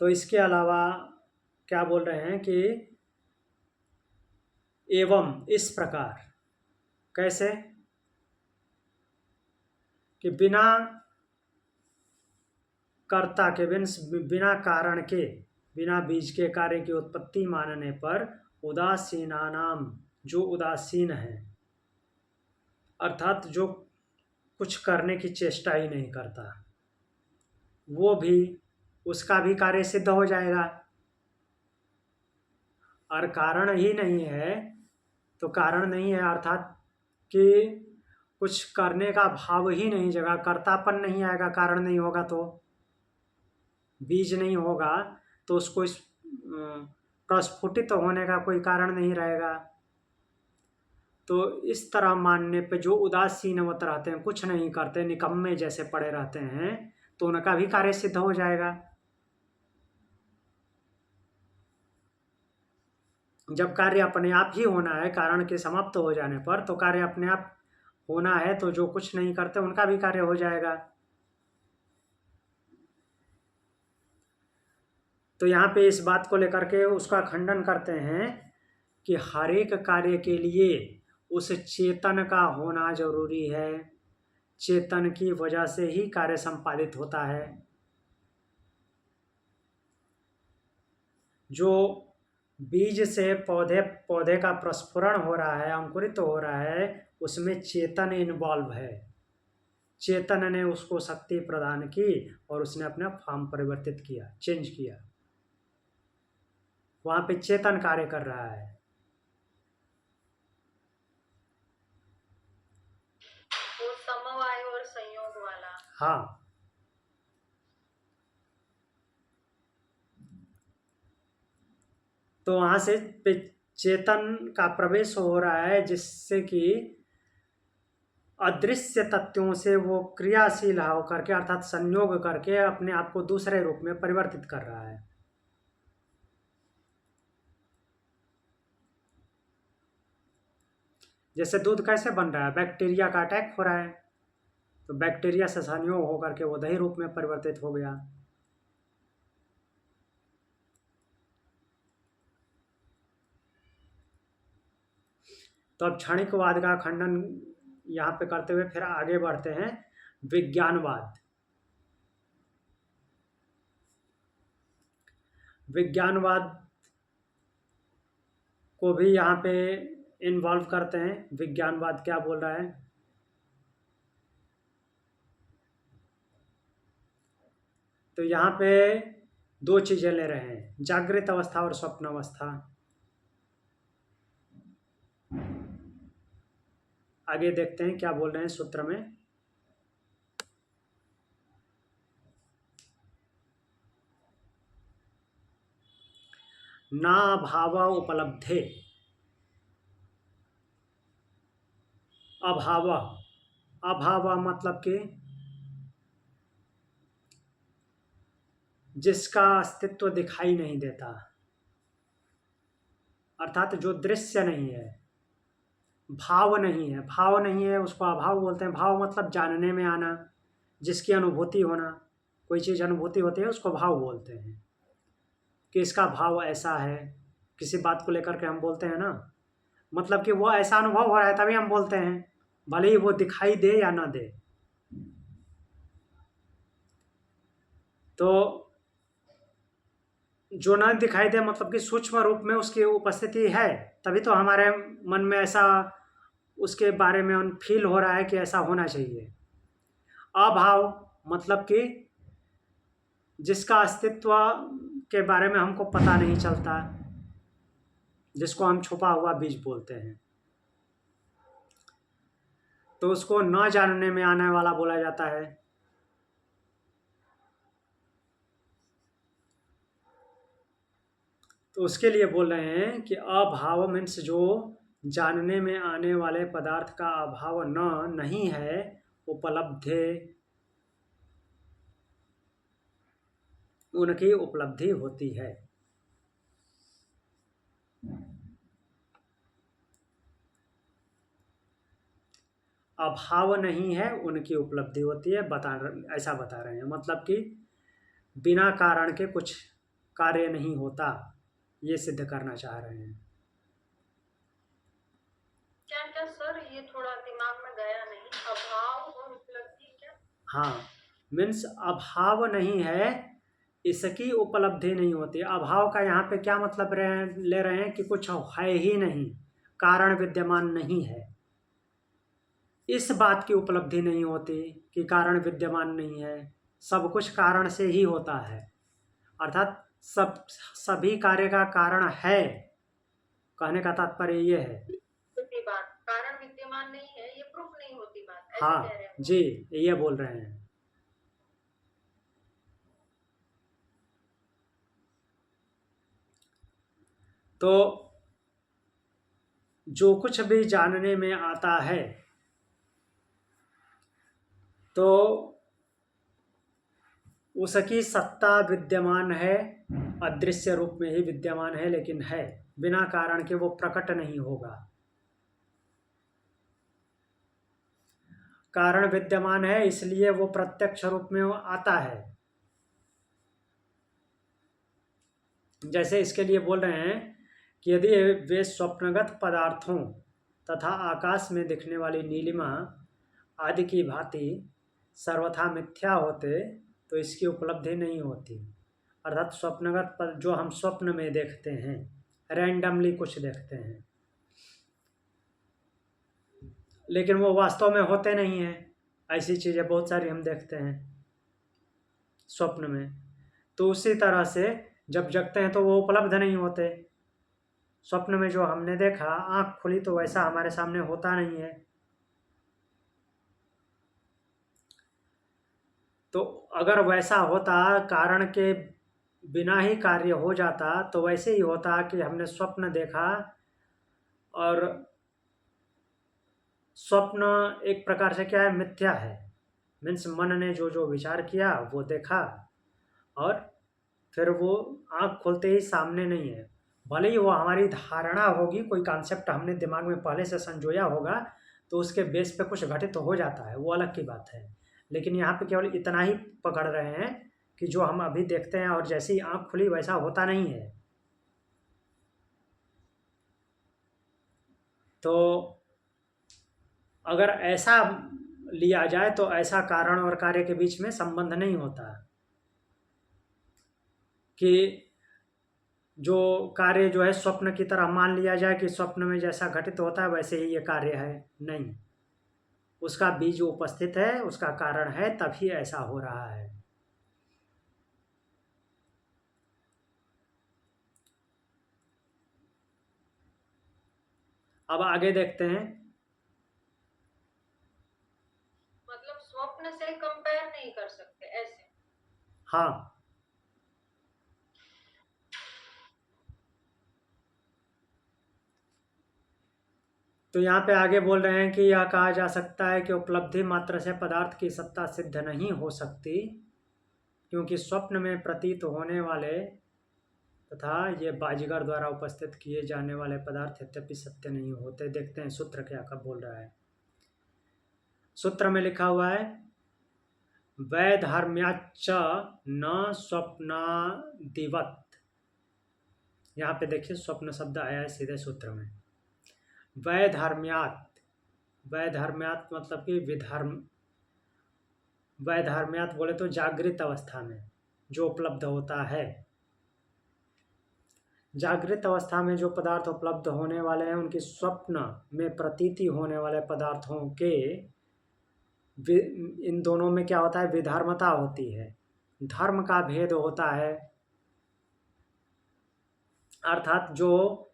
तो इसके अलावा क्या बोल रहे हैं कि एवं इस प्रकार, कैसे कि बिना कर्ता के बिना कारण के, बिना बीज के कार्य की उत्पत्ति मानने पर उदासीनानाम, जो उदासीन है अर्थात जो कुछ करने की चेष्टा ही नहीं करता, वो भी, उसका भी कार्य सिद्ध हो जाएगा। और कारण ही नहीं है तो कारण नहीं है अर्थात कि कुछ करने का भाव ही नहीं जगह, कर्तापन नहीं आएगा, कारण नहीं होगा तो, बीज नहीं होगा तो उसको इस प्रस्फुटित होने का कोई कारण नहीं रहेगा। तो इस तरह मानने पे जो उदासीनवत रहते हैं, कुछ नहीं करते, निकम्मे जैसे पड़े रहते हैं, तो उनका भी कार्य सिद्ध हो जाएगा। जब कार्य अपने आप ही होना है, कारण के समाप्त हो जाने पर, तो कार्य अपने आप होना है, तो जो कुछ नहीं करते उनका भी कार्य हो जाएगा। तो यहाँ पे इस बात को लेकर के उसका खंडन करते हैं कि हर एक कार्य के लिए उस चेतन का होना जरूरी है, चेतन की वजह से ही कार्य संपादित होता है। जो बीज से पौधे का प्रस्फुरण हो रहा है, अंकुरित हो रहा है, उसमें चेतन इन्वॉल्व है। चेतन ने उसको शक्ति प्रदान की और उसने अपना फॉर्म परिवर्तित किया, चेंज किया, वहां पे चेतन कार्य कर रहा है। वो समवाय और संयोग वाला। हाँ, तो वहाँ से चेतन का प्रवेश हो रहा है, जिससे कि अदृश्य तत्वों से वो क्रियाशील होकर के अर्थात संयोग करके अपने आप को दूसरे रूप में परिवर्तित कर रहा है। जैसे दूध कैसे बन रहा है, बैक्टीरिया का अटैक हो रहा है, तो बैक्टीरिया से संयोग होकर के वो दही रूप में परिवर्तित हो गया। तो अब क्षणिकवाद का खंडन यहाँ पे करते हुए फिर आगे बढ़ते हैं विज्ञानवाद। विज्ञानवाद को भी यहाँ पे इन्वॉल्व करते हैं। विज्ञानवाद क्या बोल रहा है, तो यहाँ पे दो चीजें ले रहे हैं, जागृत अवस्था और स्वप्न अवस्था। आगे देखते हैं क्या बोल रहे हैं सूत्र में। ना भाव उपलब्धे, अभाव, अभाव मतलब कि जिसका अस्तित्व दिखाई नहीं देता, अर्थात जो दृश्य नहीं है, भाव नहीं है, भाव नहीं है उसको अभाव बोलते हैं। भाव मतलब जानने में आना, जिसकी अनुभूति होना, कोई चीज़ अनुभूति होती है उसको भाव बोलते हैं, कि इसका भाव ऐसा है। किसी बात को लेकर के हम बोलते हैं ना, मतलब कि वो ऐसा अनुभव हो रहा है तभी हम बोलते हैं, भले ही वो दिखाई दे या ना दे। तो जो ना दिखाई दे मतलब कि सूक्ष्म रूप में उसकी उपस्थिति है, तभी तो हमारे मन में ऐसा उसके बारे में फील हो रहा है कि ऐसा होना चाहिए। अभाव मतलब कि जिसका अस्तित्व के बारे में हमको पता नहीं चलता, जिसको हम छुपा हुआ बीज बोलते हैं, तो उसको न जानने में आने वाला बोला जाता है। तो उसके लिए बोल रहे हैं कि अभाव मीन्स जो जानने में आने वाले पदार्थ का अभाव नहीं है, उपलब्धे, उनकी उपलब्धि होती है। अभाव नहीं है उनकी उपलब्धि होती है, ऐसा बता रहे हैं, मतलब कि बिना कारण के कुछ कार्य नहीं होता, ये सिद्ध करना चाह रहे हैं। क्या क्या सर, ये थोड़ा दिमाग में गया नहीं, अभाव और उपलब्धि क्या? हाँ, मीन्स अभाव नहीं है, इसकी उपलब्धि नहीं होती। अभाव का यहाँ पे क्या मतलब ले रहे हैं कि कुछ है ही नहीं, कारण विद्यमान नहीं है, इस बात की उपलब्धि नहीं होती कि कारण विद्यमान नहीं है। सब कुछ कारण से ही होता है, अर्थात सभी कार्य का कारण है, कहने का तात्पर्य ये है। बात कारण विद्यमान नहीं है, ये प्रूफ नहीं होती बात, ऐसे हाँ कह रहे हैं जी, ये बोल रहे हैं। तो जो कुछ भी जानने में आता है तो उसकी सत्ता विद्यमान है, अदृश्य रूप में ही विद्यमान है, लेकिन है, बिना कारण के वो प्रकट नहीं होगा। कारण विद्यमान है इसलिए वो प्रत्यक्ष रूप में आता है। जैसे इसके लिए बोल रहे हैं कि यदि वे स्वप्नगत पदार्थों तथा आकाश में दिखने वाली नीलिमा आदि की भांति सर्वथा मिथ्या होते तो इसकी उपलब्धि नहीं होती। अर्थात स्वप्नगत पद जो हम स्वप्न में देखते हैं, रैंडमली कुछ देखते हैं, लेकिन वो वास्तव में होते नहीं हैं। ऐसी चीज़ें बहुत सारी हम देखते हैं स्वप्न में, तो उसी तरह से जब जगते हैं तो वो उपलब्ध नहीं होते। स्वप्न में जो हमने देखा, आँख खुली तो वैसा हमारे सामने होता नहीं है। तो अगर वैसा होता, कारण के बिना ही कार्य हो जाता, तो वैसे ही होता कि हमने स्वप्न देखा और स्वप्न एक प्रकार से क्या है, मिथ्या है। मीन्स मन ने जो जो विचार किया वो देखा, और फिर वो आँख खोलते ही सामने नहीं है। भले ही वो हमारी धारणा होगी, कोई कॉन्सेप्ट हमने दिमाग में पहले से संजोया होगा, तो उसके बेस पे कुछ घटित हो जाता है, वो अलग की बात है। लेकिन यहाँ पे केवल इतना ही पकड़ रहे हैं कि जो हम अभी देखते हैं और जैसी आँख खुली वैसा होता नहीं है। तो अगर ऐसा लिया जाए तो ऐसा कारण और कार्य के बीच में संबंध नहीं होता कि जो कार्य जो है स्वप्न की तरह मान लिया जाए कि स्वप्न में जैसा घटित होता है वैसे ही ये कार्य है। नहीं, उसका बीज उपस्थित है, उसका कारण है, तभी ऐसा हो रहा है। अब आगे देखते हैं। मतलब स्वप्न से कंपेयर नहीं कर सकते ऐसे। हाँ, तो यहाँ पे आगे बोल रहे हैं कि यह कहा जा सकता है कि उपलब्धि मात्र से पदार्थ की सत्ता सिद्ध नहीं हो सकती, क्योंकि स्वप्न में प्रतीत होने वाले तथा ये बाजीगर द्वारा उपस्थित किए जाने वाले पदार्थ यद्यपि सत्य नहीं होते। देखते हैं सूत्र क्या कब बोल रहा है। सूत्र में लिखा हुआ है, वैधर्म्याच्च न स्वप्नादिवत्। यहाँ पे देखिए स्वप्न शब्द आया है सीधे सूत्र में। वैधर्म्यात्, वैधर्म्यात् मतलब कि विधर्म, वैधर्म्यात् बोले तो जागृत अवस्था में जो उपलब्ध होता है। जागृत अवस्था में जो पदार्थ उपलब्ध होने वाले हैं उनकी स्वप्न में प्रतीति होने वाले पदार्थों के इन दोनों में क्या होता है, विधर्मता होती है, धर्म का भेद होता है। अर्थात जो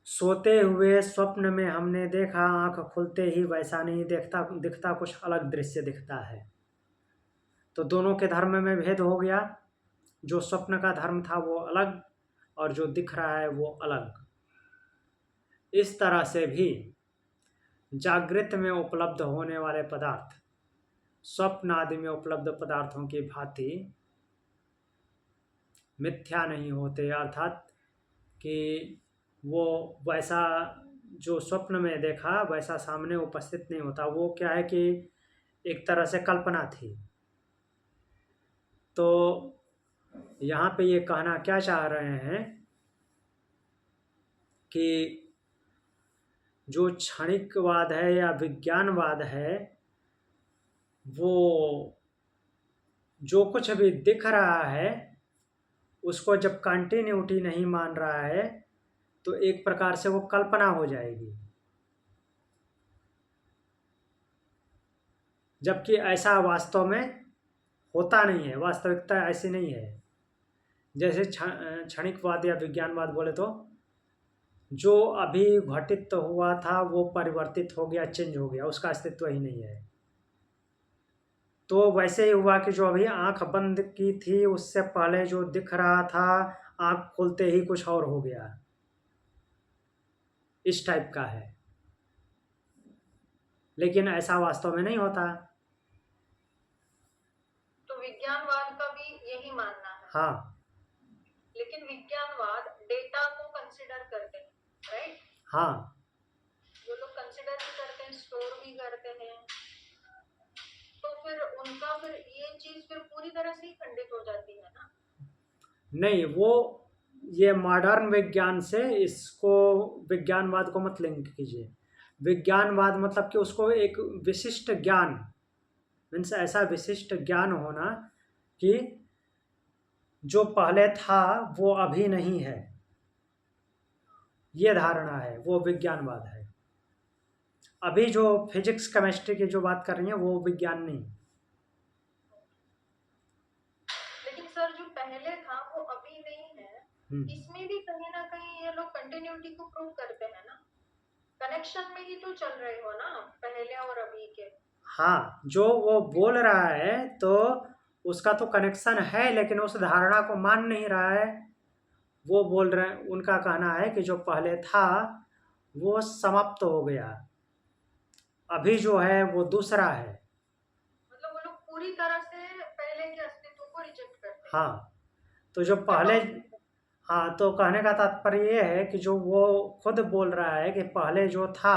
सोते हुए स्वप्न में हमने देखा, आंख खुलते ही वैसा नहीं दिखता, कुछ अलग दृश्य दिखता है। तो दोनों के धर्म में भेद हो गया। जो स्वप्न का धर्म था वो अलग, और जो दिख रहा है वो अलग। इस तरह से भी जागृत में उपलब्ध होने वाले पदार्थ स्वप्न आदि में उपलब्ध पदार्थों की भांति मिथ्या नहीं होते। अर्थात कि वो वैसा जो स्वप्न में देखा वैसा सामने उपस्थित नहीं होता। वो क्या है कि एक तरह से कल्पना थी। तो यहाँ पे ये कहना क्या चाह रहे हैं कि जो क्षणिकवाद है या विज्ञानवाद है, वो जो कुछ भी दिख रहा है उसको जब कंटिन्यूटी नहीं मान रहा है तो एक प्रकार से वो कल्पना हो जाएगी। जबकि ऐसा वास्तव में होता नहीं है, वास्तविकता ऐसी नहीं है। जैसे क्षणिकवाद या विज्ञानवाद बोले तो जो अभी घटित हुआ था वो परिवर्तित हो गया, चेंज हो गया, उसका अस्तित्व ही नहीं है। तो वैसे ही हुआ कि जो अभी आंख बंद की थी उससे पहले जो दिख रहा था, आंख खोलते ही कुछ और हो गया, इस टाइप का है। लेकिन ऐसा वास्तव में नहीं होता। तो विज्ञानवाद का भी यही मानना है। हाँ, लेकिन विज्ञानवाद डेटा को कंसिडर करते हैं, राइट? हाँ, वो लोग कंसिडर भी करते हैं, स्टोर भी करते हैं। तो फिर उनका फिर ये चीज फिर पूरी तरह से ही खंडित हो जाती है ना। नहीं, वो ये मॉडर्न विज्ञान से इसको, विज्ञानवाद को मत लिंक कीजिए। विज्ञानवाद मतलब कि उसको एक विशिष्ट ज्ञान, मीन्स ऐसा विशिष्ट ज्ञान होना कि जो पहले था वो अभी नहीं है, ये धारणा है, वो विज्ञानवाद है। अभी जो फिजिक्स केमिस्ट्री की जो बात कर रही है वो विज्ञान नहीं। लेकिन सर जो पहले था वो अभी नहीं है, इसमें भी कहीं ना कहीं ये लोग कंटिन्यूटी को प्रूव करते हैं ना। कनेक्शन में ही तो चल रहे हो ना पहले और अभी के। हाँ, जो वो बोल रहा है तो उसका तो कनेक्शन है, लेकिन उस धारणा को मान नहीं रहा है। वो बोल रहे हैं, उनका कहना है कि जो पहले था वो समाप्त हो गया, अभी जो है वो दूसरा है। मतलब वो लोग पूरी तरह से पहले के अस्तित्व को रिजेक्ट करते हैं। हाँ, तो जो पहले, हाँ, तो कहने का तात्पर्य ये है कि जो वो खुद बोल रहा है कि पहले जो था,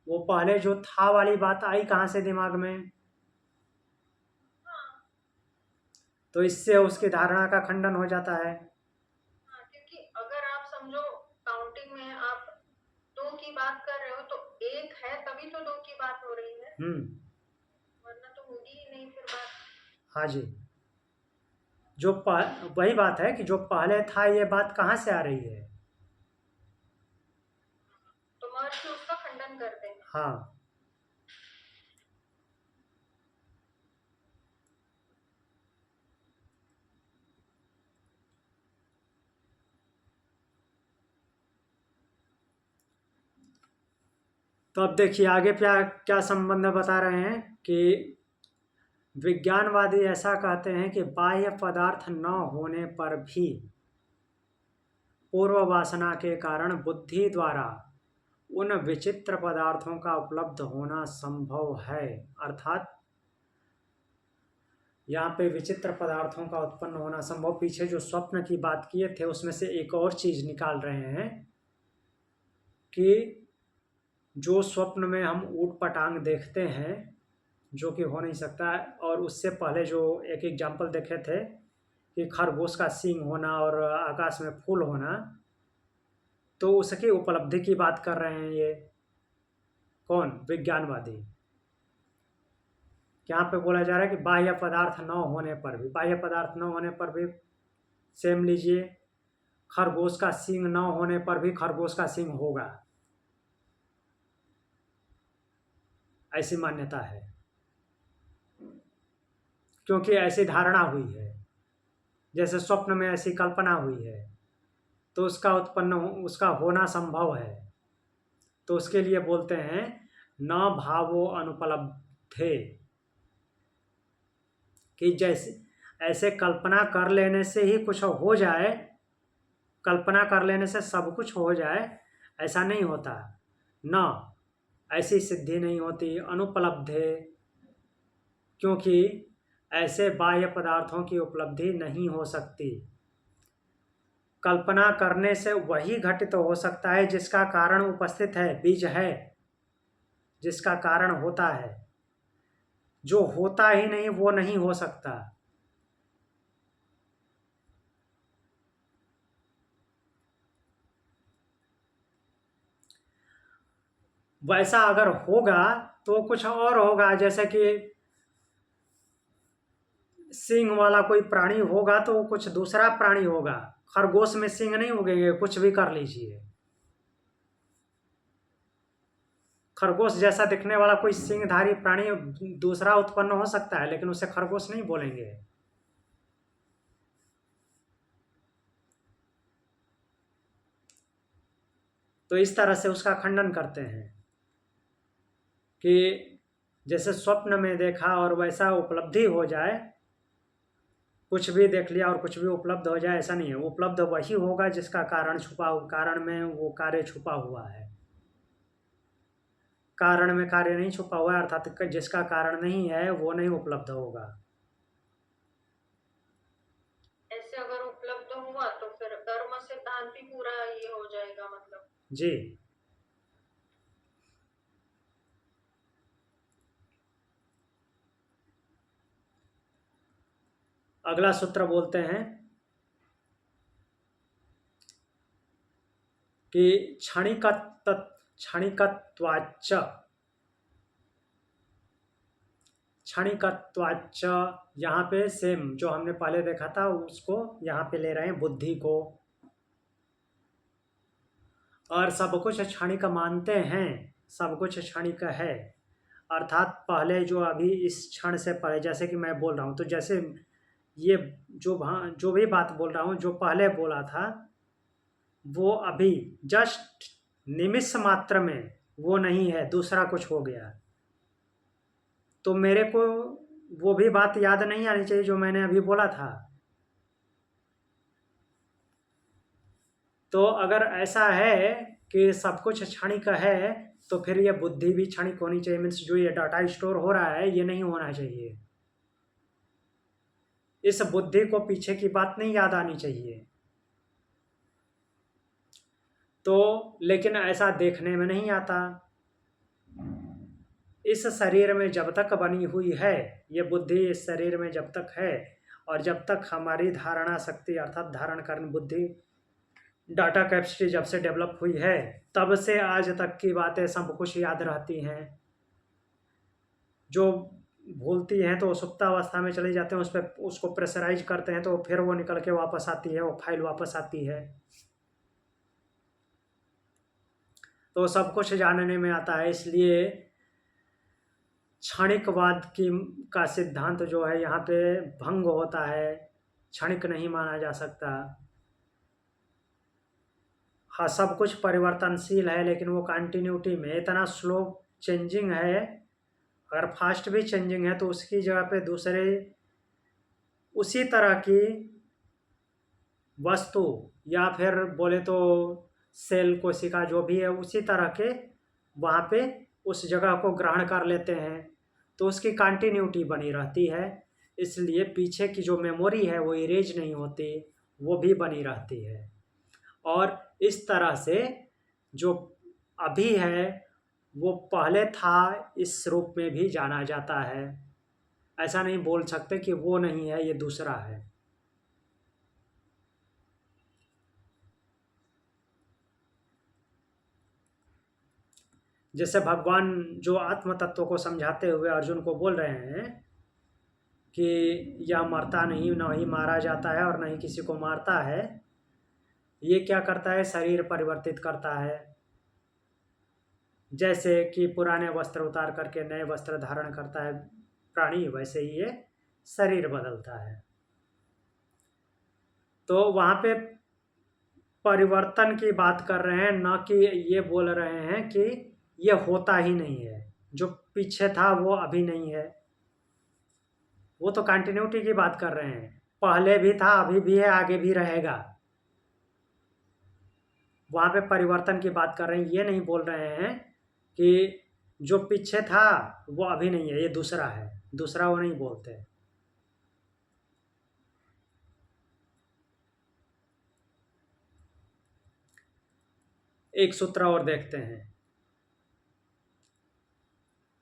वो पहले जो था वाली बात आई कहाँ से दिमाग में? हाँ, तो इससे उसकी धारणा का खंडन हो जाता है। हाँ, क्योंकि अगर आप समझो काउंटिंग में आप 2 की बात कर रहे हो तो 1 है तभी तो 2 की बात हो रही है, वरना तो होगी ही नहीं फिर बात। हाँ जी, वही बात है कि जो पहले था, ये बात कहाँ से आ रही है? तो महर्षि उसका खंडन करते हैं। हाँ, तो अब देखिए आगे क्या क्या संबंध बता रहे हैं कि विज्ञानवादी ऐसा कहते हैं कि बाह्य पदार्थ न होने पर भी पूर्व वासना के कारण बुद्धि द्वारा उन विचित्र पदार्थों का उपलब्ध होना संभव है। अर्थात यहाँ पे विचित्र पदार्थों का उत्पन्न होना संभव, पीछे जो स्वप्न की बात किए थे उसमें से एक और चीज निकाल रहे हैं कि जो स्वप्न में हम ऊट पटांग देखते हैं, जो कि हो नहीं सकता है, और उससे पहले जो एक एग्जाम्पल देखे थे कि खरगोश का सींग होना और आकाश में फूल होना, तो उसकी उपलब्धि की बात कर रहे हैं ये कौन? विज्ञानवादी। यहाँ पे बोला जा रहा है कि बाह्य पदार्थ न होने पर भी, बाह्य पदार्थ न होने पर भी सेम लीजिए, खरगोश का सींग न होने पर भी खरगोश का सींग होगा, ऐसी मान्यता है, क्योंकि ऐसी धारणा हुई है, जैसे स्वप्न में ऐसी कल्पना हुई है, तो उसका होना संभव है। तो उसके लिए बोलते हैं न भावो अनुपलब्धे, कि जैसे ऐसे कल्पना कर लेने से ही कुछ हो जाए, कल्पना कर लेने से सब कुछ हो जाए, ऐसा नहीं होता। न ऐसी सिद्धि नहीं होती, अनुपलब्धे, क्योंकि ऐसे बाह्य पदार्थों की उपलब्धि नहीं हो सकती। कल्पना करने से वही घटित हो सकता है जिसका कारण उपस्थित है, बीज है, जिसका कारण होता है। जो होता ही नहीं वो नहीं हो सकता। वैसा अगर होगा तो कुछ और होगा, जैसे कि सींग वाला कोई प्राणी होगा तो वो कुछ दूसरा प्राणी होगा। खरगोश में सींग नहीं उगेंगे, कुछ भी कर लीजिए। खरगोश जैसा दिखने वाला कोई सींगधारी प्राणी दूसरा उत्पन्न हो सकता है, लेकिन उसे खरगोश नहीं बोलेंगे। तो इस तरह से उसका खंडन करते हैं कि जैसे स्वप्न में देखा और वैसा उपलब्धि हो जाए, कुछ भी देख लिया और कुछ भी उपलब्ध हो जाए, ऐसा नहीं है। उपलब्ध वही होगा जिसका कारण कारण में वो कार्य छुपा हुआ है। कारण में कार्य नहीं छुपा हुआ है, अर्थात जिसका कारण नहीं है वो नहीं उपलब्ध होगा। ऐसे अगर उपलब्ध हुआ तो फिर कर्म सिद्धांत भी पूरा ये हो जाएगा, मतलब। जी, अगला सूत्र बोलते हैं कि क्षणिकत्वाच्च, क्षणिकत्वाच्च, यहाँ पे सेम जो हमने पहले देखा था उसको यहाँ पे ले रहे हैं, बुद्धि को। और सब कुछ क्षणिक मानते हैं, सब कुछ क्षणिक है, अर्थात पहले जो अभी इस क्षण से पहले, जैसे कि मैं बोल रहा हूँ, तो जैसे ये जो भी बात बोल रहा हूँ, जो पहले बोला था वो अभी जस्ट निमिष मात्र में वो नहीं है, दूसरा कुछ हो गया। तो मेरे को वो भी बात याद नहीं आनी चाहिए जो मैंने अभी बोला था। तो अगर ऐसा है कि सब कुछ क्षणिक है, तो फिर ये बुद्धि भी क्षणिक होनी चाहिए। मीन्स जो ये डाटा स्टोर हो रहा है ये नहीं होना चाहिए। इस बुद्धि को पीछे की बात नहीं याद आनी चाहिए। तो लेकिन ऐसा देखने में नहीं आता। इस शरीर में जब तक बनी हुई है, ये बुद्धि इस शरीर में जब तक है, और जब तक हमारी धारणा शक्ति अर्थात धारण करने बुद्धि डाटा कैपेसिटी जब से डेवलप हुई है, तब से आज तक की बातें सब कुछ याद रहती हैं। जो भूलती हैं तो सुप्तावस्था में चले जाते हैं, उस पर उसको प्रेशराइज करते हैं तो फिर वो निकल के वापस आती है, वो फाइल वापस आती है। तो सब कुछ जानने में आता है। इसलिए क्षणिकवाद की का सिद्धांत जो है यहाँ पे भंग होता है, क्षणिक नहीं माना जा सकता। हाँ, सब कुछ परिवर्तनशील है, लेकिन वो कंटिन्यूटी में इतना स्लो चेंजिंग है। अगर फास्ट भी चेंजिंग है तो उसकी जगह पे दूसरे उसी तरह की वस्तु, या फिर बोले तो सेल कोशिका जो भी है उसी तरह के वहाँ पे उस जगह को ग्रहण कर लेते हैं, तो उसकी कंटिन्यूटी बनी रहती है। इसलिए पीछे की जो मेमोरी है वो इरेज नहीं होती, वो भी बनी रहती है। और इस तरह से जो अभी है वो पहले था, इस रूप में भी जाना जाता है। ऐसा नहीं बोल सकते कि वो नहीं है, ये दूसरा है। जैसे भगवान जो आत्म तत्व को समझाते हुए अर्जुन को बोल रहे हैं कि यह मरता नहीं, न ही मारा जाता है और न ही किसी को मारता है। ये क्या करता है? शरीर परिवर्तित करता है। जैसे कि पुराने वस्त्र उतार करके नए वस्त्र धारण करता है प्राणी, वैसे ही ये शरीर बदलता है। तो वहाँ पे परिवर्तन की बात कर रहे हैं, न कि ये बोल रहे हैं कि ये होता ही नहीं है, जो पीछे था वो अभी नहीं है। वो तो कंटिन्यूटी की बात कर रहे हैं, पहले भी था, अभी भी है, आगे भी रहेगा। वहाँ पे परिवर्तन की बात कर रहे हैं। ये नहीं बोल रहे हैं कि जो पीछे था वो अभी नहीं है, ये दूसरा है। दूसरा वो नहीं बोलते। एक सूत्र और देखते हैं,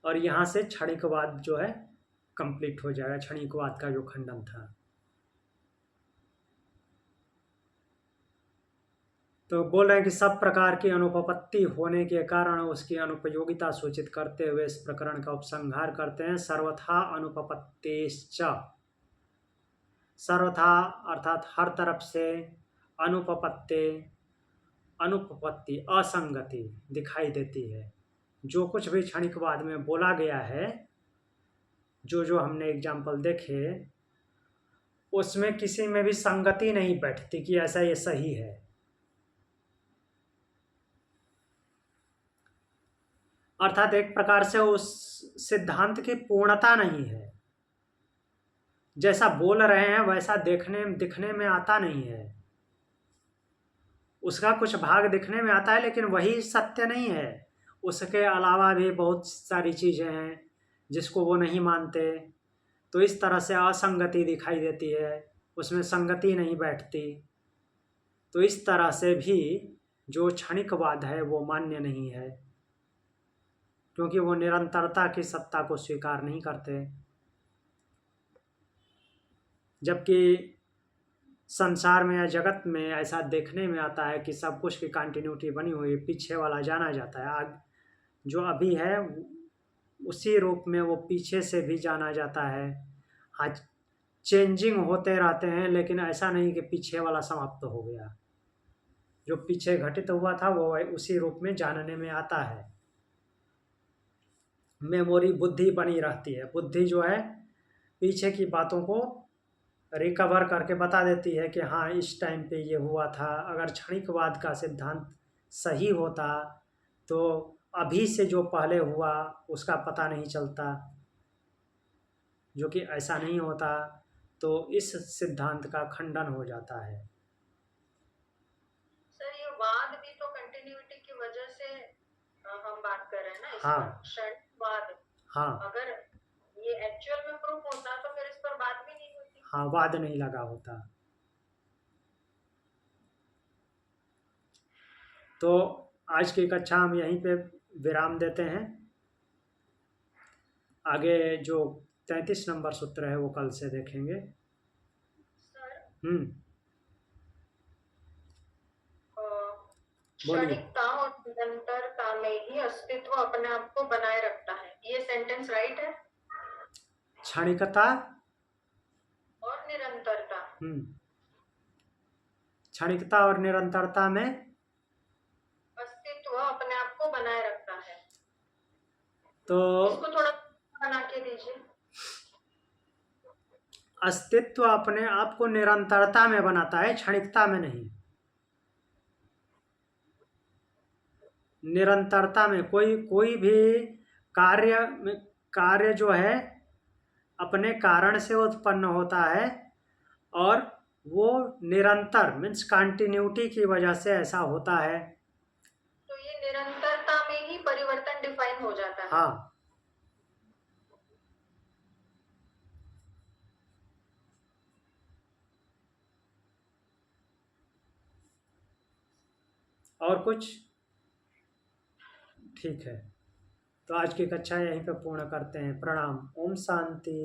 और यहाँ से क्षणिकवाद जो है कंप्लीट हो जाएगा, क्षणिकवाद का जो खंडन था। तो बोल रहे हैं कि सब प्रकार की अनुपपत्ति होने के कारण उसकी अनुपयोगिता सूचित करते हुए इस प्रकरण का उपसंहार करते हैं। सर्वथा अनुपपत्तिश्च, सर्वथा अर्थात हर तरफ से, अनुपपत्ति असंगति दिखाई देती है। जो कुछ भी क्षणिकवाद में बोला गया है, जो जो हमने एग्जाम्पल देखे, उसमें किसी में भी संगति नहीं बैठती कि ऐसा ये सही है। अर्थात एक प्रकार से उस सिद्धांत की पूर्णता नहीं है। जैसा बोल रहे हैं वैसा दिखने में आता नहीं है। उसका कुछ भाग दिखने में आता है, लेकिन वही सत्य नहीं है। उसके अलावा भी बहुत सारी चीज़ें हैं जिसको वो नहीं मानते। तो इस तरह से असंगति दिखाई देती है, उसमें संगति नहीं बैठती। तो इस तरह से भी जो क्षणिकवाद है वो मान्य नहीं है, क्योंकि वो निरंतरता की सत्ता को स्वीकार नहीं करते। जबकि संसार में या जगत में ऐसा देखने में आता है कि सब कुछ की कंटिन्यूटी बनी हुई, पीछे वाला जाना जाता है। आज जो अभी है उसी रूप में वो पीछे से भी जाना जाता है। आज चेंजिंग होते रहते हैं, लेकिन ऐसा नहीं कि पीछे वाला समाप्त हो गया। जो पीछे घटित हुआ था वो उसी रूप में जानने में आता है। मेमोरी बुद्धि बनी रहती है। बुद्धि जो है पीछे की बातों को रिकवर करके बता देती है कि हाँ इस टाइम पे ये हुआ था। अगर क्षणिकवाद का सिद्धांत सही होता तो अभी से जो पहले हुआ उसका पता नहीं चलता। जो कि ऐसा नहीं होता, तो इस सिद्धांत का खंडन हो जाता है। सर ये वाद भी तो कंटिन्यूटी की वजह से हम बात कर रहे हैं ना इस हाँ। पर, क्षणवाद। हाँ। अगर ये एक्चुअल में प्रूफ होता तो फिर इस पर बात भी नहीं होती। हाँ, वाद नहीं लगा होता। तो आज की कक्षा हम यहीं पे विराम देते हैं। आगे जो 33 नंबर सूत्र है वो कल से देखेंगे। सर हम्म। बोलिए। क्षणिकता और निरंतरता में ही अस्तित्व अपने आप को बनाए रखता है, ये सेंटेंस राइट है? क्षणिकता और निरंतरता। क्षणिकता और निरंतरता में अस्तित्व अपने आप को बनाए रखता है, तो इसको थोड़ा बना के दीजिए। अस्तित्व अपने आप को निरंतरता में बनाता है, क्षणिकता में नहीं। निरंतरता में कोई भी कार्य जो है अपने कारण से उत्पन्न होता है, और वो निरंतर मीन्स कंटिन्यूटी की वजह से ऐसा होता है। तो ये निरंतरता में ही परिवर्तन डिफाइन हो जाता है। हाँ। और कुछ? ठीक है, तो आज की कक्षा यहीं पे पूर्ण करते हैं। प्रणाम। ओम शांति।